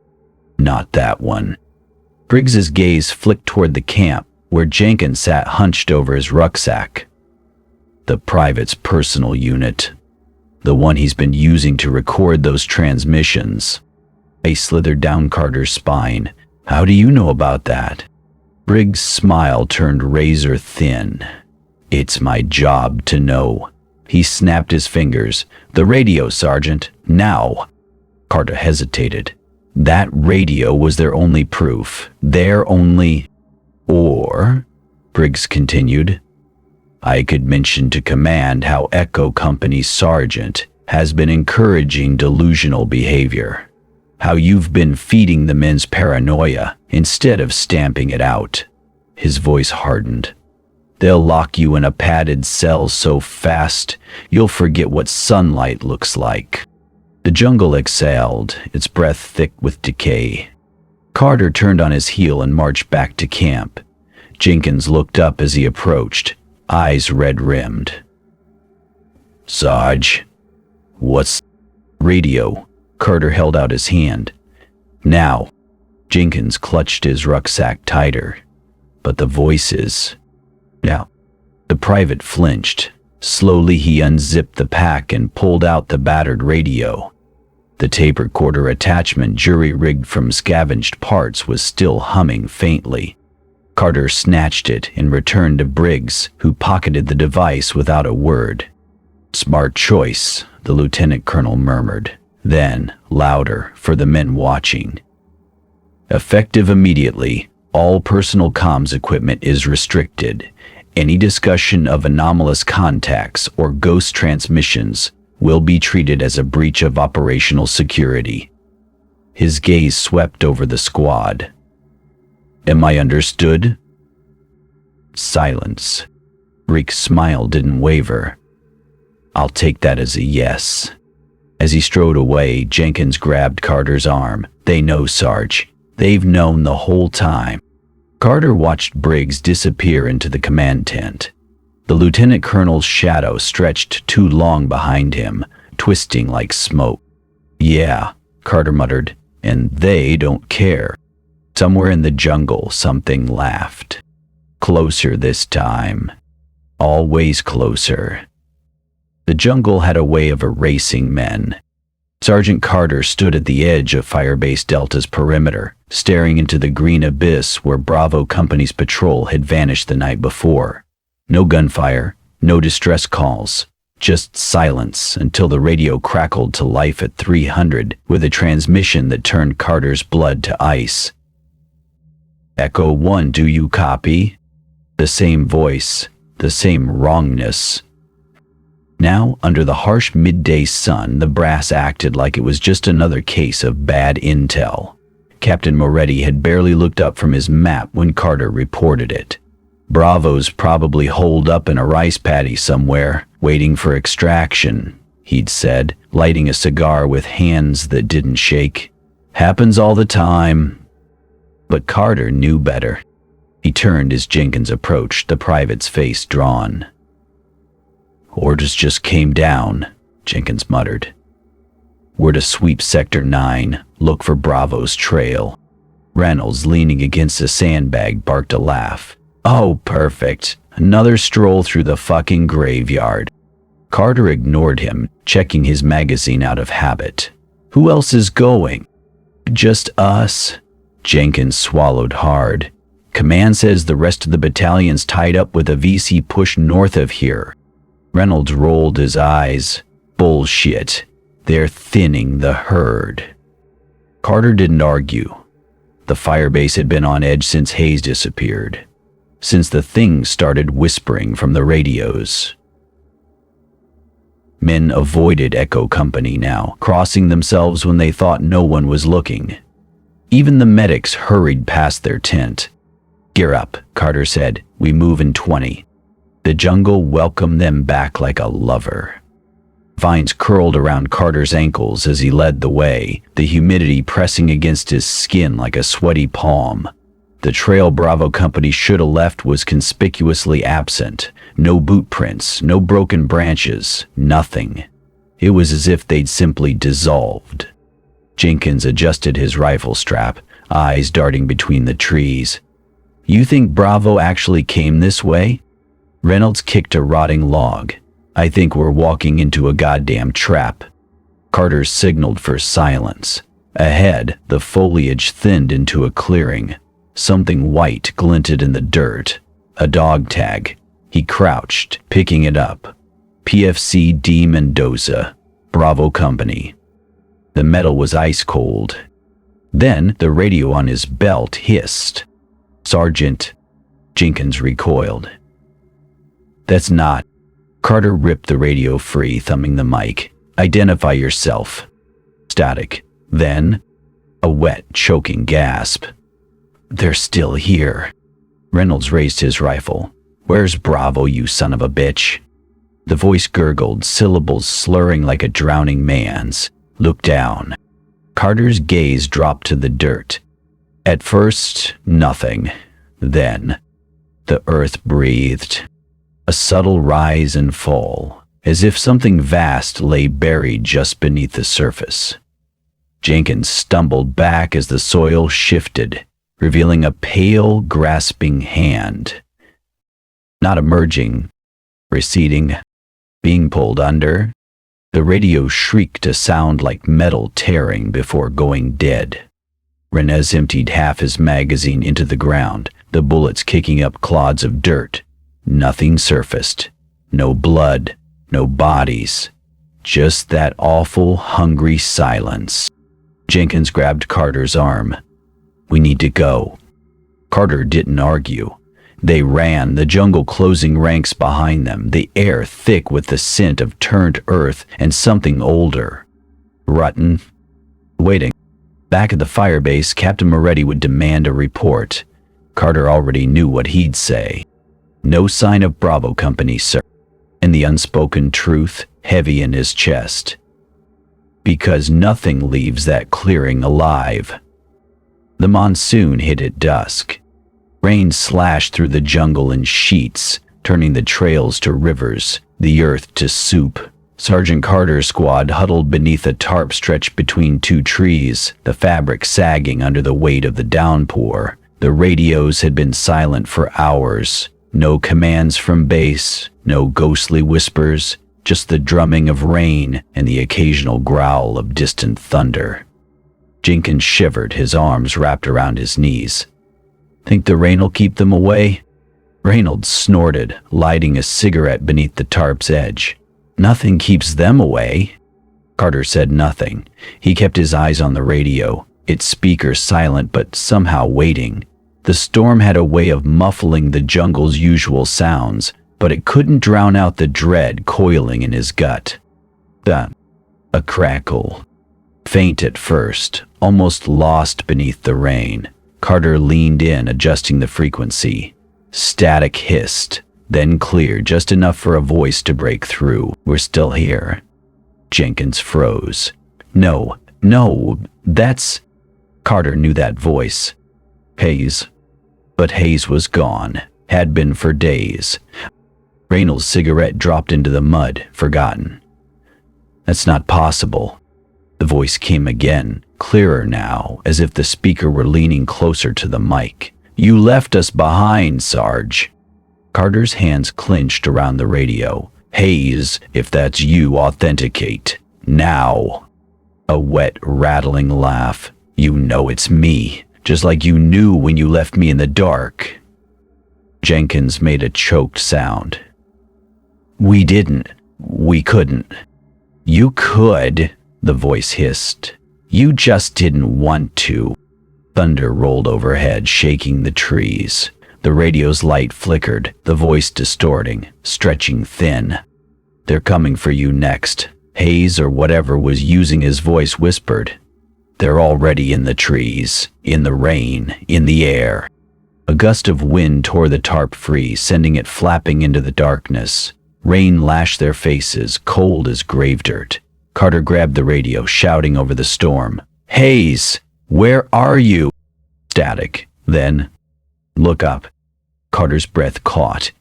Speaker 1: Not that one. Briggs's gaze flicked toward the camp, where Jenkins sat hunched over his rucksack. The private's personal unit. The one he's been using to record those transmissions. I slithered down Carter's spine. How do you know about that? Briggs' smile turned razor thin. It's my job to know. He snapped his fingers. The radio, Sergeant. Now. Carter hesitated. That radio was their only proof. Their only... Or, Briggs continued, I could mention to command how Echo Company's sergeant has been encouraging delusional behavior. How you've been feeding the men's paranoia instead of stamping it out. His voice hardened. They'll lock you in a padded cell so fast you'll forget what sunlight looks like. The jungle exhaled, its breath thick with decay. Carter turned on his heel and marched back to camp. Jenkins looked up as he approached, eyes red-rimmed. Sarge, what's... Radio? Carter held out his hand. Now. Jenkins clutched his rucksack tighter. But the voices... Now. The private flinched. Slowly he unzipped the pack and pulled out the battered radio. The tape recorder attachment, jury-rigged from scavenged parts, was still humming faintly. Carter snatched it and returned to Briggs, who pocketed the device without a word. Smart choice, the lieutenant colonel murmured. Then, louder, for the men watching. Effective immediately, all personal comms equipment is restricted. Any discussion of anomalous contacts or ghost transmissions will be treated as a breach of operational security. His gaze swept over the squad. Am I understood? Silence. Reek's smile didn't waver. I'll take that as a yes. As he strode away, Jenkins grabbed Carter's arm. They know, Sarge. They've known the whole time. Carter watched Briggs disappear into the command tent. The lieutenant colonel's shadow stretched too long behind him, twisting like smoke. Yeah, Carter muttered, and they don't care. Somewhere in the jungle, something laughed. Closer this time. Always closer. The jungle had a way of erasing men. Sergeant Carter stood at the edge of Firebase Delta's perimeter, staring into the green abyss where Bravo Company's patrol had vanished the night before. No gunfire, no distress calls, just silence until the radio crackled to life at 300 with a transmission that turned Carter's blood to ice. Echo 1, do you copy? The same voice, the same wrongness. Now, under the harsh midday sun, the brass acted like it was just another case of bad intel. Captain Moretti had barely looked up from his map when Carter reported it. Bravo's probably holed up in a rice paddy somewhere, waiting for extraction, he'd said, lighting a cigar with hands that didn't shake. Happens all the time. But Carter knew better. He turned as Jenkins approached, the private's face drawn. Orders just came down, Jenkins muttered. We're to sweep Sector 9, look for Bravo's trail. Reynolds, leaning against a sandbag, barked a laugh. Oh, perfect. Another stroll through the fucking graveyard. Carter ignored him, checking his magazine out of habit. Who else is going? Just us. Jenkins swallowed hard. Command says the rest of the battalion's tied up with a VC push north of here. Reynolds rolled his eyes. Bullshit. They're thinning the herd. Carter didn't argue. The firebase had been on edge since Hayes disappeared. Since the thing started whispering from the radios. Men avoided Echo Company now, crossing themselves when they thought no one was looking. Even the medics hurried past their tent. Gear up, Carter said. We move in 20. The jungle welcomed them back like a lover. Vines curled around Carter's ankles as he led the way, the humidity pressing against his skin like a sweaty palm. The trail Bravo Company should have left was conspicuously absent. No boot prints, no broken branches, nothing. It was as if they'd simply dissolved. Jenkins adjusted his rifle strap, eyes darting between the trees. You think Bravo actually came this way? Reynolds kicked a rotting log. I think we're walking into a goddamn trap. Carter signaled for silence. Ahead, the foliage thinned into a clearing. Something white glinted in the dirt. A dog tag. He crouched, picking it up. PFC D. Mendoza, Bravo Company. The metal was ice cold. Then the radio on his belt hissed. Sergeant. Jenkins recoiled. That's not. Carter ripped the radio free, thumbing the mic. Identify yourself. Static. Then, a wet, choking gasp. They're still here. Reynolds raised his rifle. Where's Bravo, you son of a bitch? The voice gurgled, syllables slurring like a drowning man's. Look down. Carter's gaze dropped to the dirt. At first, nothing. Then, the earth breathed. A subtle rise and fall, as if something vast lay buried just beneath the surface. Jenkins stumbled back as the soil shifted, revealing a pale, grasping hand. Not emerging, receding, being pulled under. The radio shrieked a sound like metal tearing before going dead. Renez emptied half his magazine into the ground, the bullets kicking up clods of dirt. Nothing surfaced. No blood, no bodies. Just that awful, hungry silence. Jenkins grabbed Carter's arm. We need to go. Carter didn't argue. They ran, the jungle closing ranks behind them, the air thick with the scent of turned earth and something older. Rotten. Waiting. Back at the firebase, Captain Moretti would demand a report. Carter already knew what he'd say. No sign of Bravo Company, sir. And the unspoken truth heavy in his chest. Because nothing leaves that clearing alive. The monsoon hit at dusk. Rain slashed through the jungle in sheets, turning the trails to rivers, the earth to soup. Sergeant Carter's squad huddled beneath a tarp stretched between two trees, the fabric sagging under the weight of the downpour. The radios had been silent for hours. No commands from base, no ghostly whispers, just the drumming of rain and the occasional growl of distant thunder. Jenkins shivered, his arms wrapped around his knees. Think the rain'll keep them away? Reynolds snorted, lighting a cigarette beneath the tarp's edge. Nothing keeps them away. Carter said nothing. He kept his eyes on the radio, its speaker silent but somehow waiting. The storm had a way of muffling the jungle's usual sounds, but it couldn't drown out the dread coiling in his gut. A crackle. Faint at first, almost lost beneath the rain. Carter leaned in, adjusting the frequency. Static hissed, then cleared, just enough for a voice to break through. We're still here. Jenkins froze. No, that's... Carter knew that voice. Hayes. But Hayes was gone, had been for days. Reynolds' cigarette dropped into the mud, forgotten. That's not possible. The voice came again, clearer now, as if the speaker were leaning closer to the mic. You left us behind, Sarge. Carter's hands clenched around the radio. Hayes, if that's you, authenticate. Now. A wet, rattling laugh. You know it's me, just like you knew when you left me in the dark. Jenkins made a choked sound. We didn't. We couldn't. You could, the voice hissed. You just didn't want to. Thunder rolled overhead, shaking the trees. The radio's light flickered, the voice distorting, stretching thin. They're coming for you next. Hayes, or whatever was using his voice, whispered. They're already in the trees, in the rain, in the air. A gust of wind tore the tarp free, sending it flapping into the darkness. Rain lashed their faces, cold as grave dirt. Carter grabbed the radio, shouting over the storm. Hayes, where are you? Static. Then, look up. Carter's breath caught.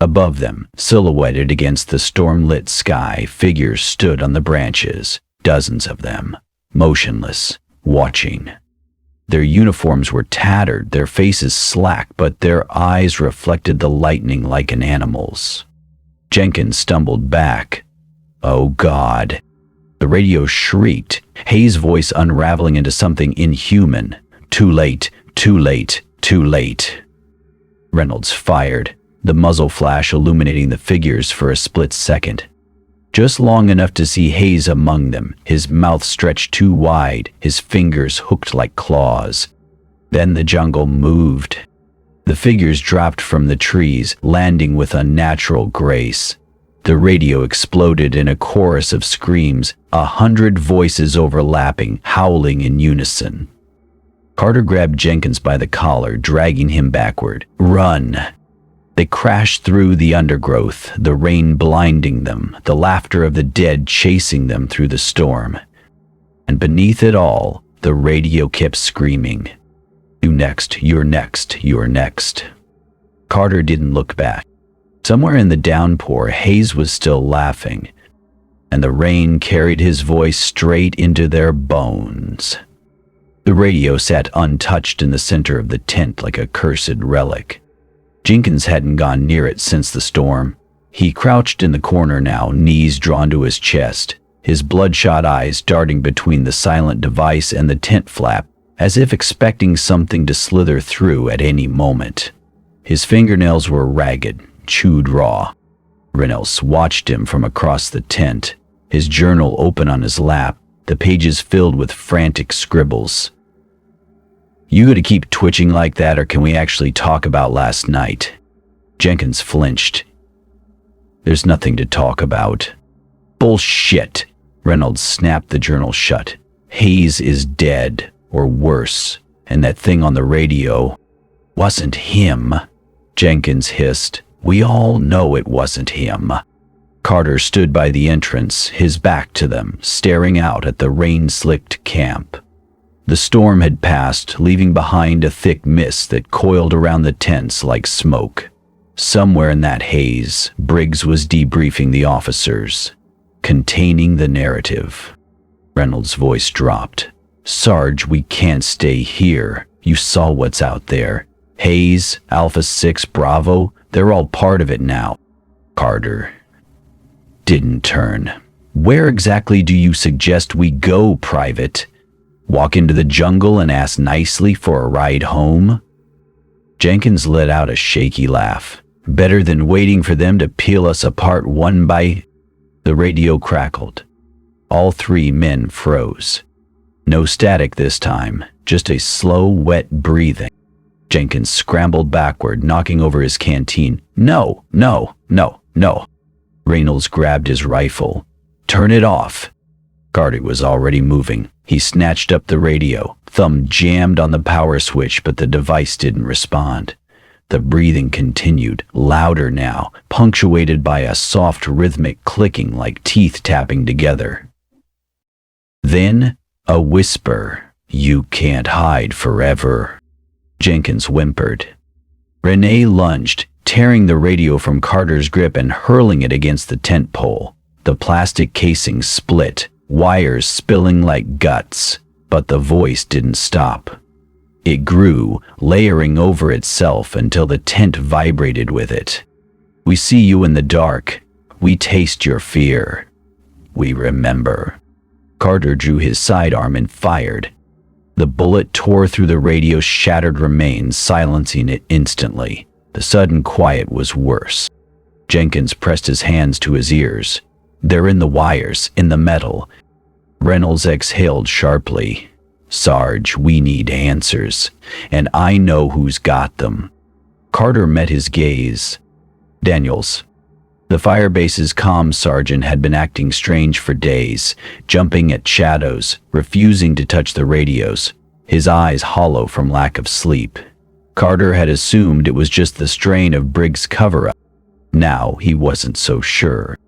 Speaker 1: Above them, silhouetted against the storm-lit sky, figures stood on the branches, dozens of them, motionless, watching. Their uniforms were tattered, their faces slack, but their eyes reflected the lightning like an animal's. Jenkins stumbled back. Oh, God. The radio shrieked, Hayes' voice unraveling into something inhuman. Too late, too late, too late. Reynolds fired, the muzzle flash illuminating the figures for a split second. Just long enough to see Hayes among them, his mouth stretched too wide, his fingers hooked like claws. Then the jungle moved. The figures dropped from the trees, landing with unnatural grace. The radio exploded in a chorus of screams, 100 voices overlapping, howling in unison. Carter grabbed Jenkins by the collar, dragging him backward. Run! They crashed through the undergrowth, the rain blinding them, the laughter of the dead chasing them through the storm. And beneath it all, the radio kept screaming, You next, you're next, you're next. Carter didn't look back. Somewhere in the downpour, Hayes was still laughing, and the rain carried his voice straight into their bones. The radio sat untouched in the center of the tent like a cursed relic. Jenkins hadn't gone near it since the storm. He crouched in the corner now, knees drawn to his chest, his bloodshot eyes darting between the silent device and the tent flap, as if expecting something to slither through at any moment. His fingernails were ragged, chewed raw. Reynolds watched him from across the tent, his journal open on his lap, the pages filled with frantic scribbles. You gotta keep twitching like that, or can we actually talk about last night? Jenkins flinched. There's nothing to talk about. Bullshit! Reynolds snapped the journal shut. Hayes is dead, or worse, and that thing on the radio wasn't him. Jenkins hissed. We all know it wasn't him. Carter stood by the entrance, his back to them, staring out at the rain-slicked camp. The storm had passed, leaving behind a thick mist that coiled around the tents like smoke. Somewhere in that haze, Briggs was debriefing the officers, containing the narrative. Reynolds' voice dropped. Sarge, we can't stay here. You saw what's out there. Hayes, Alpha 6, Bravo, they're all part of it now. Carter didn't turn. Where exactly do you suggest we go, Private? Walk into the jungle and ask nicely for a ride home? Jenkins let out a shaky laugh. Better than waiting for them to peel us apart one by... The radio crackled. All three men froze. No static this time, just a slow, wet breathing. Jenkins scrambled backward, knocking over his canteen. No, no, no, no. Reynolds grabbed his rifle. Turn it off. Carter was already moving. He snatched up the radio, thumb jammed on the power switch, but the device didn't respond. The breathing continued, louder now, punctuated by a soft rhythmic clicking like teeth tapping together. Then, a whisper. You can't hide forever. Jenkins whimpered. Renee lunged, tearing the radio from Carter's grip and hurling it against the tent pole. The plastic casing split, wires spilling like guts, but the voice didn't stop. It grew, layering over itself until the tent vibrated with it. We see you in the dark. We taste your fear. We remember." Carter drew his sidearm and fired. The bullet tore through the radio's shattered remains, silencing it instantly. The sudden quiet was worse. Jenkins pressed his hands to his ears. "They're in the wires, in the metal." Reynolds exhaled sharply. "Sarge, we need answers, and I know who's got them." Carter met his gaze. "Daniels." The firebase's comm sergeant had been acting strange for days, jumping at shadows, refusing to touch the radios, his eyes hollow from lack of sleep. Carter had assumed it was just the strain of Briggs' cover-up. Now he wasn't so sure.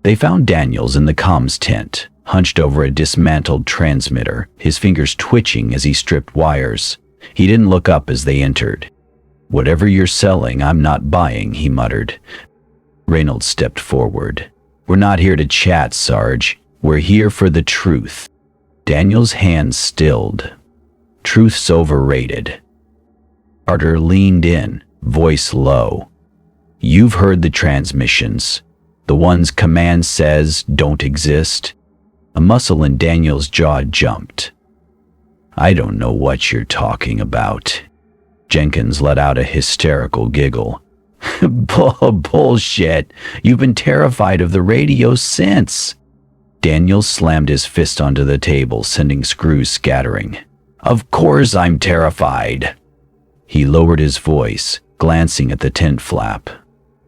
Speaker 1: They found Daniels in the comms tent, hunched over a dismantled transmitter, his fingers twitching as he stripped wires. He didn't look up as they entered. "Whatever you're selling, I'm not buying," he muttered. Reynolds stepped forward. "We're not here to chat, Sarge. We're here for the truth." Daniel's hands stilled. "Truth's overrated." Carter leaned in, voice low. "You've heard the transmissions. The ones command says don't exist." A muscle in Daniel's jaw jumped. "I don't know what you're talking about." Jenkins let out a hysterical giggle. "Bullshit. You've been terrified of the radio since." Daniel slammed his fist onto the table, sending screws scattering. "Of course I'm terrified." He lowered his voice, glancing at the tent flap.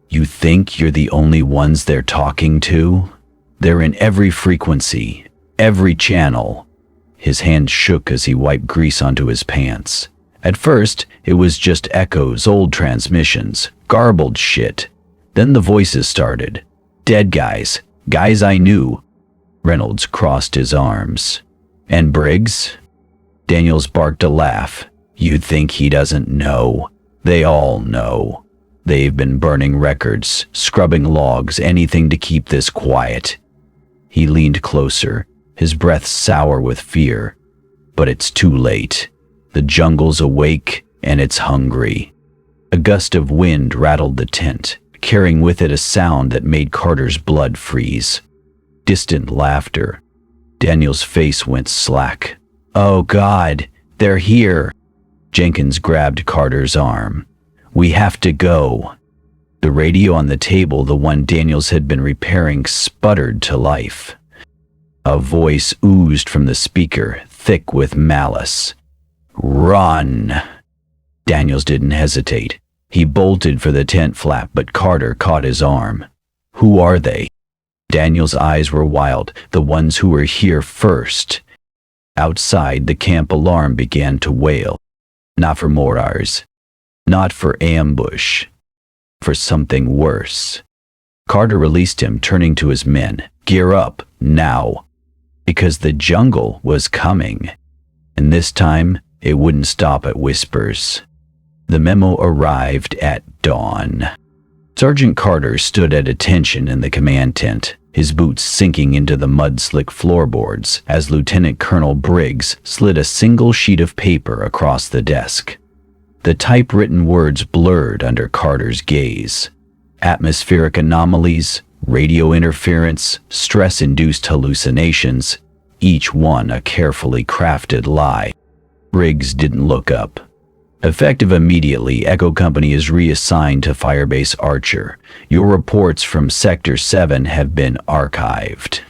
Speaker 1: "You think you're the only ones they're talking to? They're in every frequency, every channel." His hand shook as he wiped grease onto his pants. At first, it was just echoes, old transmissions, garbled shit. Then the voices started. Dead guys, guys I knew. Reynolds crossed his arms. "And Briggs?" Daniels barked a laugh. "You think he doesn't know? They all know. They've been burning records, scrubbing logs, anything to keep this quiet." He leaned closer, his breath sour with fear. "But it's too late. The jungle's awake, and it's hungry." A gust of wind rattled the tent, carrying with it a sound that made Carter's blood freeze. Distant laughter. Daniel's face went slack. "Oh God, they're here." Jenkins grabbed Carter's arm. "We have to go." The radio on the table, the one Daniels had been repairing, sputtered to life. A voice oozed from the speaker, thick with malice. "Run!" Daniels didn't hesitate. He bolted for the tent flap, but Carter caught his arm. "Who are they?" Daniel's eyes were wild. "The ones who were here first." Outside, the camp alarm began to wail. Not for mortars. Not for ambush. For something worse. Carter released him, turning to his men. "Gear up, now." Because the jungle was coming. And this time, it wouldn't stop at whispers. The memo arrived at dawn. Sergeant Carter stood at attention in the command tent, his boots sinking into the mud-slick floorboards as Lieutenant Colonel Briggs slid a single sheet of paper across the desk. The typewritten words blurred under Carter's gaze. Atmospheric anomalies, radio interference, stress-induced hallucinations, each one a carefully crafted lie. Briggs didn't look up. "Effective immediately, Echo Company is reassigned to Firebase Archer. Your reports from Sector 7 have been archived."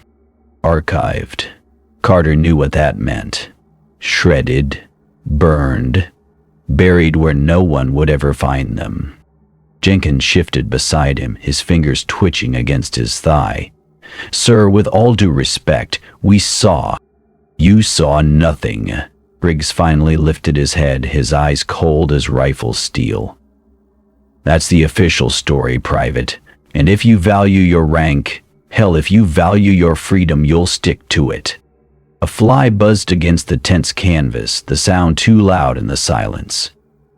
Speaker 1: Archived. Carter knew what that meant. Shredded, burned, buried where no one would ever find them. Jenkins shifted beside him, his fingers twitching against his thigh. "Sir, with all due respect, we saw." "You saw nothing." Briggs finally lifted his head, his eyes cold as rifle steel. "That's the official story, Private. And if you value your rank, hell, if you value your freedom, you'll stick to it." A fly buzzed against the tent's canvas, the sound too loud in the silence.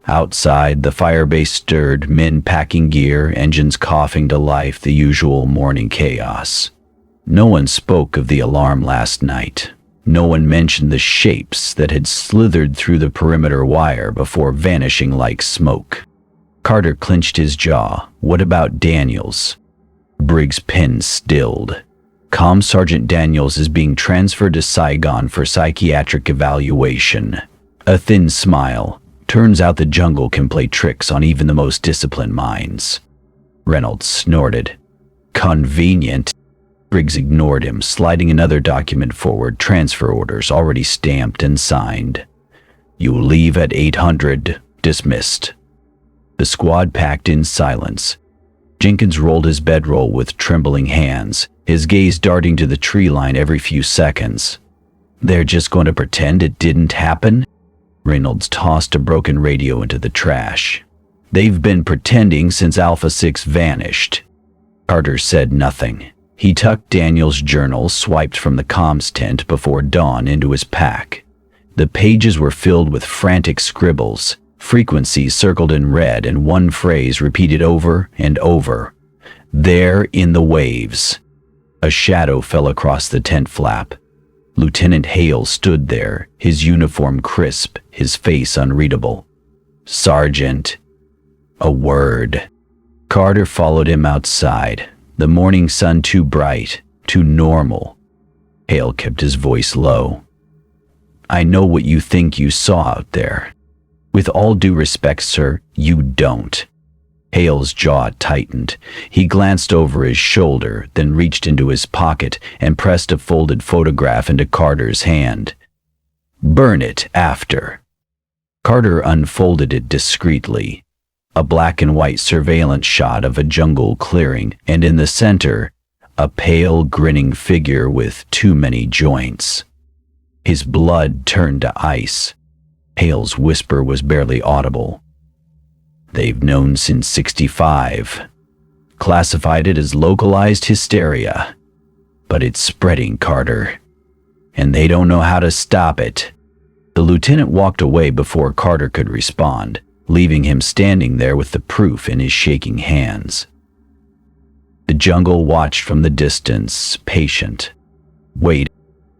Speaker 1: Outside, the firebase stirred, men packing gear, engines coughing to life, the usual morning chaos. No one spoke of the alarm last night. No one mentioned the shapes that had slithered through the perimeter wire before vanishing like smoke. Carter clenched his jaw. What about Daniels? Briggs' pin stilled. Comm Sergeant Daniels is being transferred to Saigon for psychiatric evaluation. A thin smile. Turns out the jungle can play tricks on even the most disciplined minds. Reynolds snorted. Convenient. Briggs ignored him, sliding another document forward, transfer orders already stamped and signed. You leave at 800. Dismissed. The squad packed in silence. Jenkins rolled his bedroll with trembling hands, his gaze darting to the tree line every few seconds. They're just going to pretend it didn't happen? Reynolds tossed a broken radio into the trash. They've been pretending since Alpha 6 vanished. Carter said nothing. He tucked Daniel's journal, swiped from the comms tent before dawn, into his pack. The pages were filled with frantic scribbles, frequencies circled in red, and one phrase repeated over and over. There in the waves. A shadow fell across the tent flap. Lieutenant Hale stood there, his uniform crisp, his face unreadable. Sergeant. A word. Carter followed him outside, the morning sun too bright, too normal. Hale kept his voice low. I know what you think you saw out there. With all due respect, sir, you don't. Hale's jaw tightened. He glanced over his shoulder, then reached into his pocket and pressed a folded photograph into Carter's hand. Burn it after. Carter unfolded it discreetly. A black and white surveillance shot of a jungle clearing, and in the center, a pale, grinning figure with too many joints. His blood turned to ice. Hale's whisper was barely audible. They've known since '65. Classified it as localized hysteria. But it's spreading, Carter. And they don't know how to stop it. The lieutenant walked away before Carter could respond, leaving him standing there with the proof in his shaking hands. The jungle watched from the distance, patient, waiting,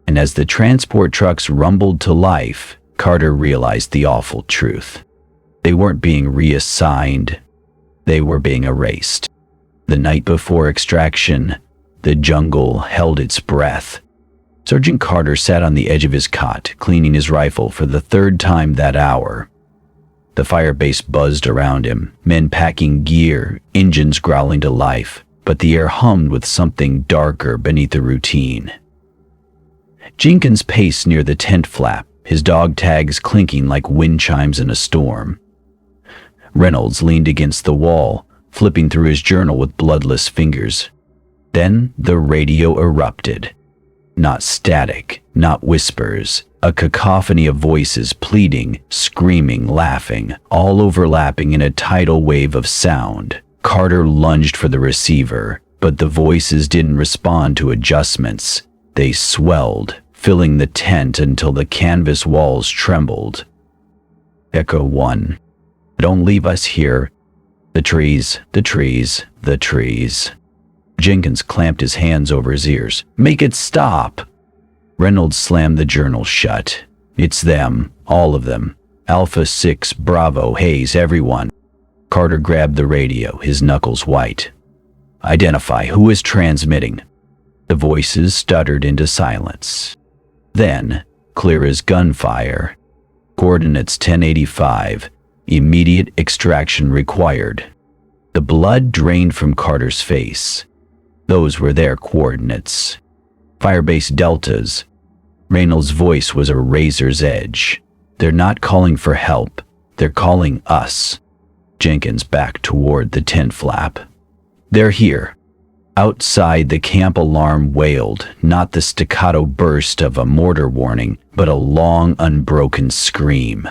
Speaker 1: and as the transport trucks rumbled to life, Carter realized the awful truth. They weren't being reassigned, they were being erased. The night before extraction, the jungle held its breath. Sergeant Carter sat on the edge of his cot, cleaning his rifle for the third time that hour. The fire base buzzed around him, men packing gear, engines growling to life, but the air hummed with something darker beneath the routine. Jenkins paced near the tent flap, his dog tags clinking like wind chimes in a storm. Reynolds leaned against the wall, flipping through his journal with bloodless fingers. Then the radio erupted. Not static, not whispers, a cacophony of voices pleading, screaming, laughing, all overlapping in a tidal wave of sound. Carter lunged for the receiver, but the voices didn't respond to adjustments. They swelled, filling the tent until the canvas walls trembled. Echo 1. Don't leave us here. The trees, the trees, the trees. Jenkins clamped his hands over his ears. Make it stop! Reynolds slammed the journal shut. It's them, all of them. Alpha 6, Bravo, Hayes, everyone. Carter grabbed the radio, his knuckles white. Identify who is transmitting. The voices stuttered into silence. Then, clear as gunfire. Coordinates 1085. Immediate extraction required. The blood drained from Carter's face. Those were their coordinates. Firebase deltas. Reynolds' voice was a razor's edge. They're not calling for help. They're calling us. Jenkins backed toward the tent flap. They're here. Outside, the camp alarm wailed, not the staccato burst of a mortar warning, but a long, unbroken scream.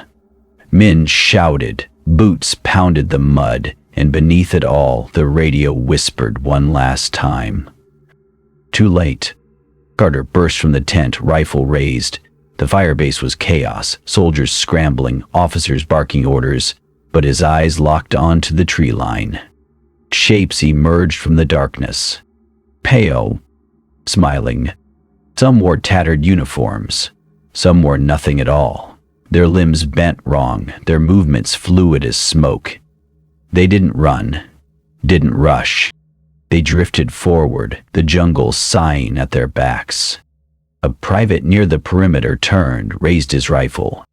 Speaker 1: Men shouted, boots pounded the mud, and beneath it all, the radio whispered one last time. Too late. Carter burst from the tent, rifle raised. The firebase was chaos, soldiers scrambling, officers barking orders, but his eyes locked onto the tree line. Shapes emerged from the darkness. Pale, smiling. Some wore tattered uniforms. Some wore nothing at all. Their limbs bent wrong, their movements fluid as smoke. They didn't run, didn't rush. They drifted forward, the jungle sighing at their backs. A private near the perimeter turned, raised his rifle,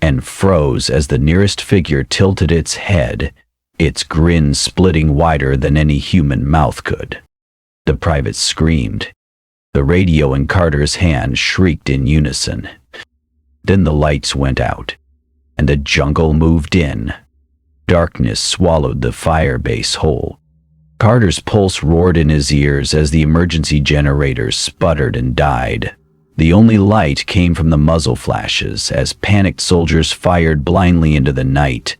Speaker 1: and froze as the nearest figure tilted its head, its grin splitting wider than any human mouth could. The private screamed. The radio in Carter's hand shrieked in unison. Then the lights went out, and the jungle moved in. Darkness swallowed the fire base whole. Carter's pulse roared in his ears as the emergency generators sputtered and died. The only light came from the muzzle flashes as panicked soldiers fired blindly into the night.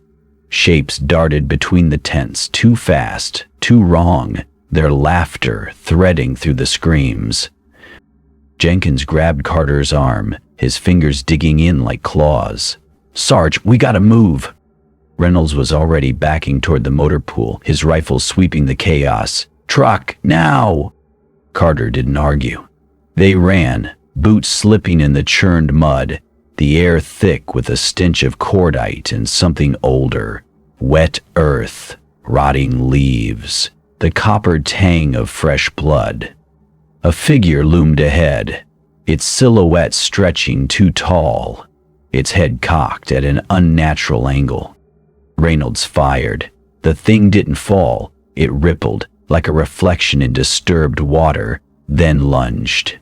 Speaker 1: Shapes darted between the tents, too fast, too wrong, their laughter threading through the screams. Jenkins grabbed Carter's arm, his fingers digging in like claws. "Sarge, we gotta move!" Reynolds was already backing toward the motor pool, his rifle sweeping the chaos. "Truck, now!" Carter didn't argue. They ran, boots slipping in the churned mud, the air thick with a stench of cordite and something older, wet earth, rotting leaves, the copper tang of fresh blood. A figure loomed ahead, its silhouette stretching too tall, its head cocked at an unnatural angle. Reynolds fired. The thing didn't fall, it rippled like a reflection in disturbed water, then lunged.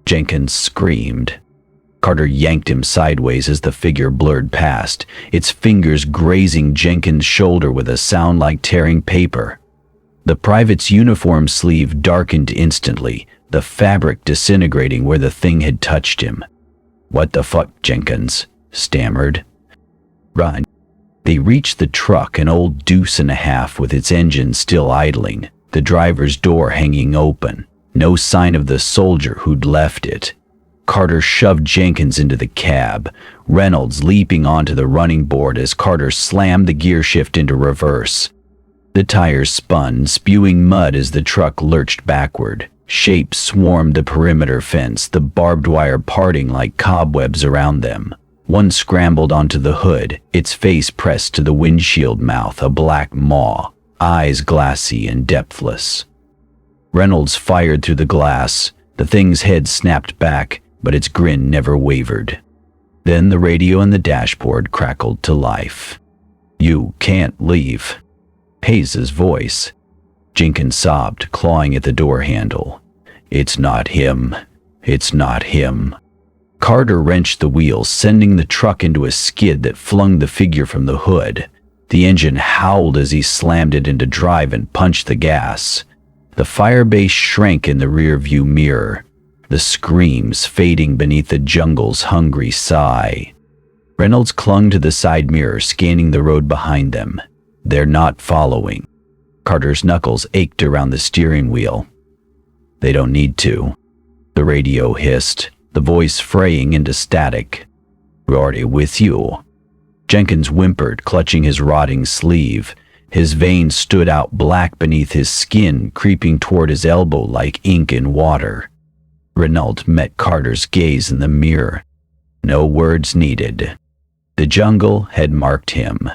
Speaker 1: Jenkins screamed. Carter yanked him sideways as the figure blurred past, its fingers grazing Jenkins' shoulder with a sound like tearing paper. The private's uniform sleeve darkened instantly, the fabric disintegrating where the thing had touched him. "What the fuck?" Jenkins stammered. "Run." They reached the truck, an old deuce and a half with its engine still idling, the driver's door hanging open, no sign of the soldier who'd left it. Carter shoved Jenkins into the cab, Reynolds leaping onto the running board as Carter slammed the gear shift into reverse. The tires spun, spewing mud as the truck lurched backward. Shapes swarmed the perimeter fence, the barbed wire parting like cobwebs around them. One scrambled onto the hood, its face pressed to the windshield mouth, a black maw, eyes glassy and depthless. Reynolds fired through the glass. The thing's head snapped back, but its grin never wavered. Then the radio on the dashboard crackled to life. "You can't leave." Hayes's voice. Jenkins sobbed, clawing at the door handle. "It's not him. It's not him." Carter wrenched the wheels, sending the truck into a skid that flung the figure from the hood. The engine howled as he slammed it into drive and punched the gas. The fire base shrank in the rearview mirror, the screams fading beneath the jungle's hungry sigh. Reynolds clung to the side mirror, scanning the road behind them. "They're not following." Carter's knuckles ached around the steering wheel. "They don't need to." The radio hissed, the voice fraying into static. "We're already with you." Jenkins whimpered, clutching his rotting sleeve. His veins stood out black beneath his skin, creeping toward his elbow like ink in water. Renault met Carter's gaze in the mirror. No words needed. The jungle had marked him.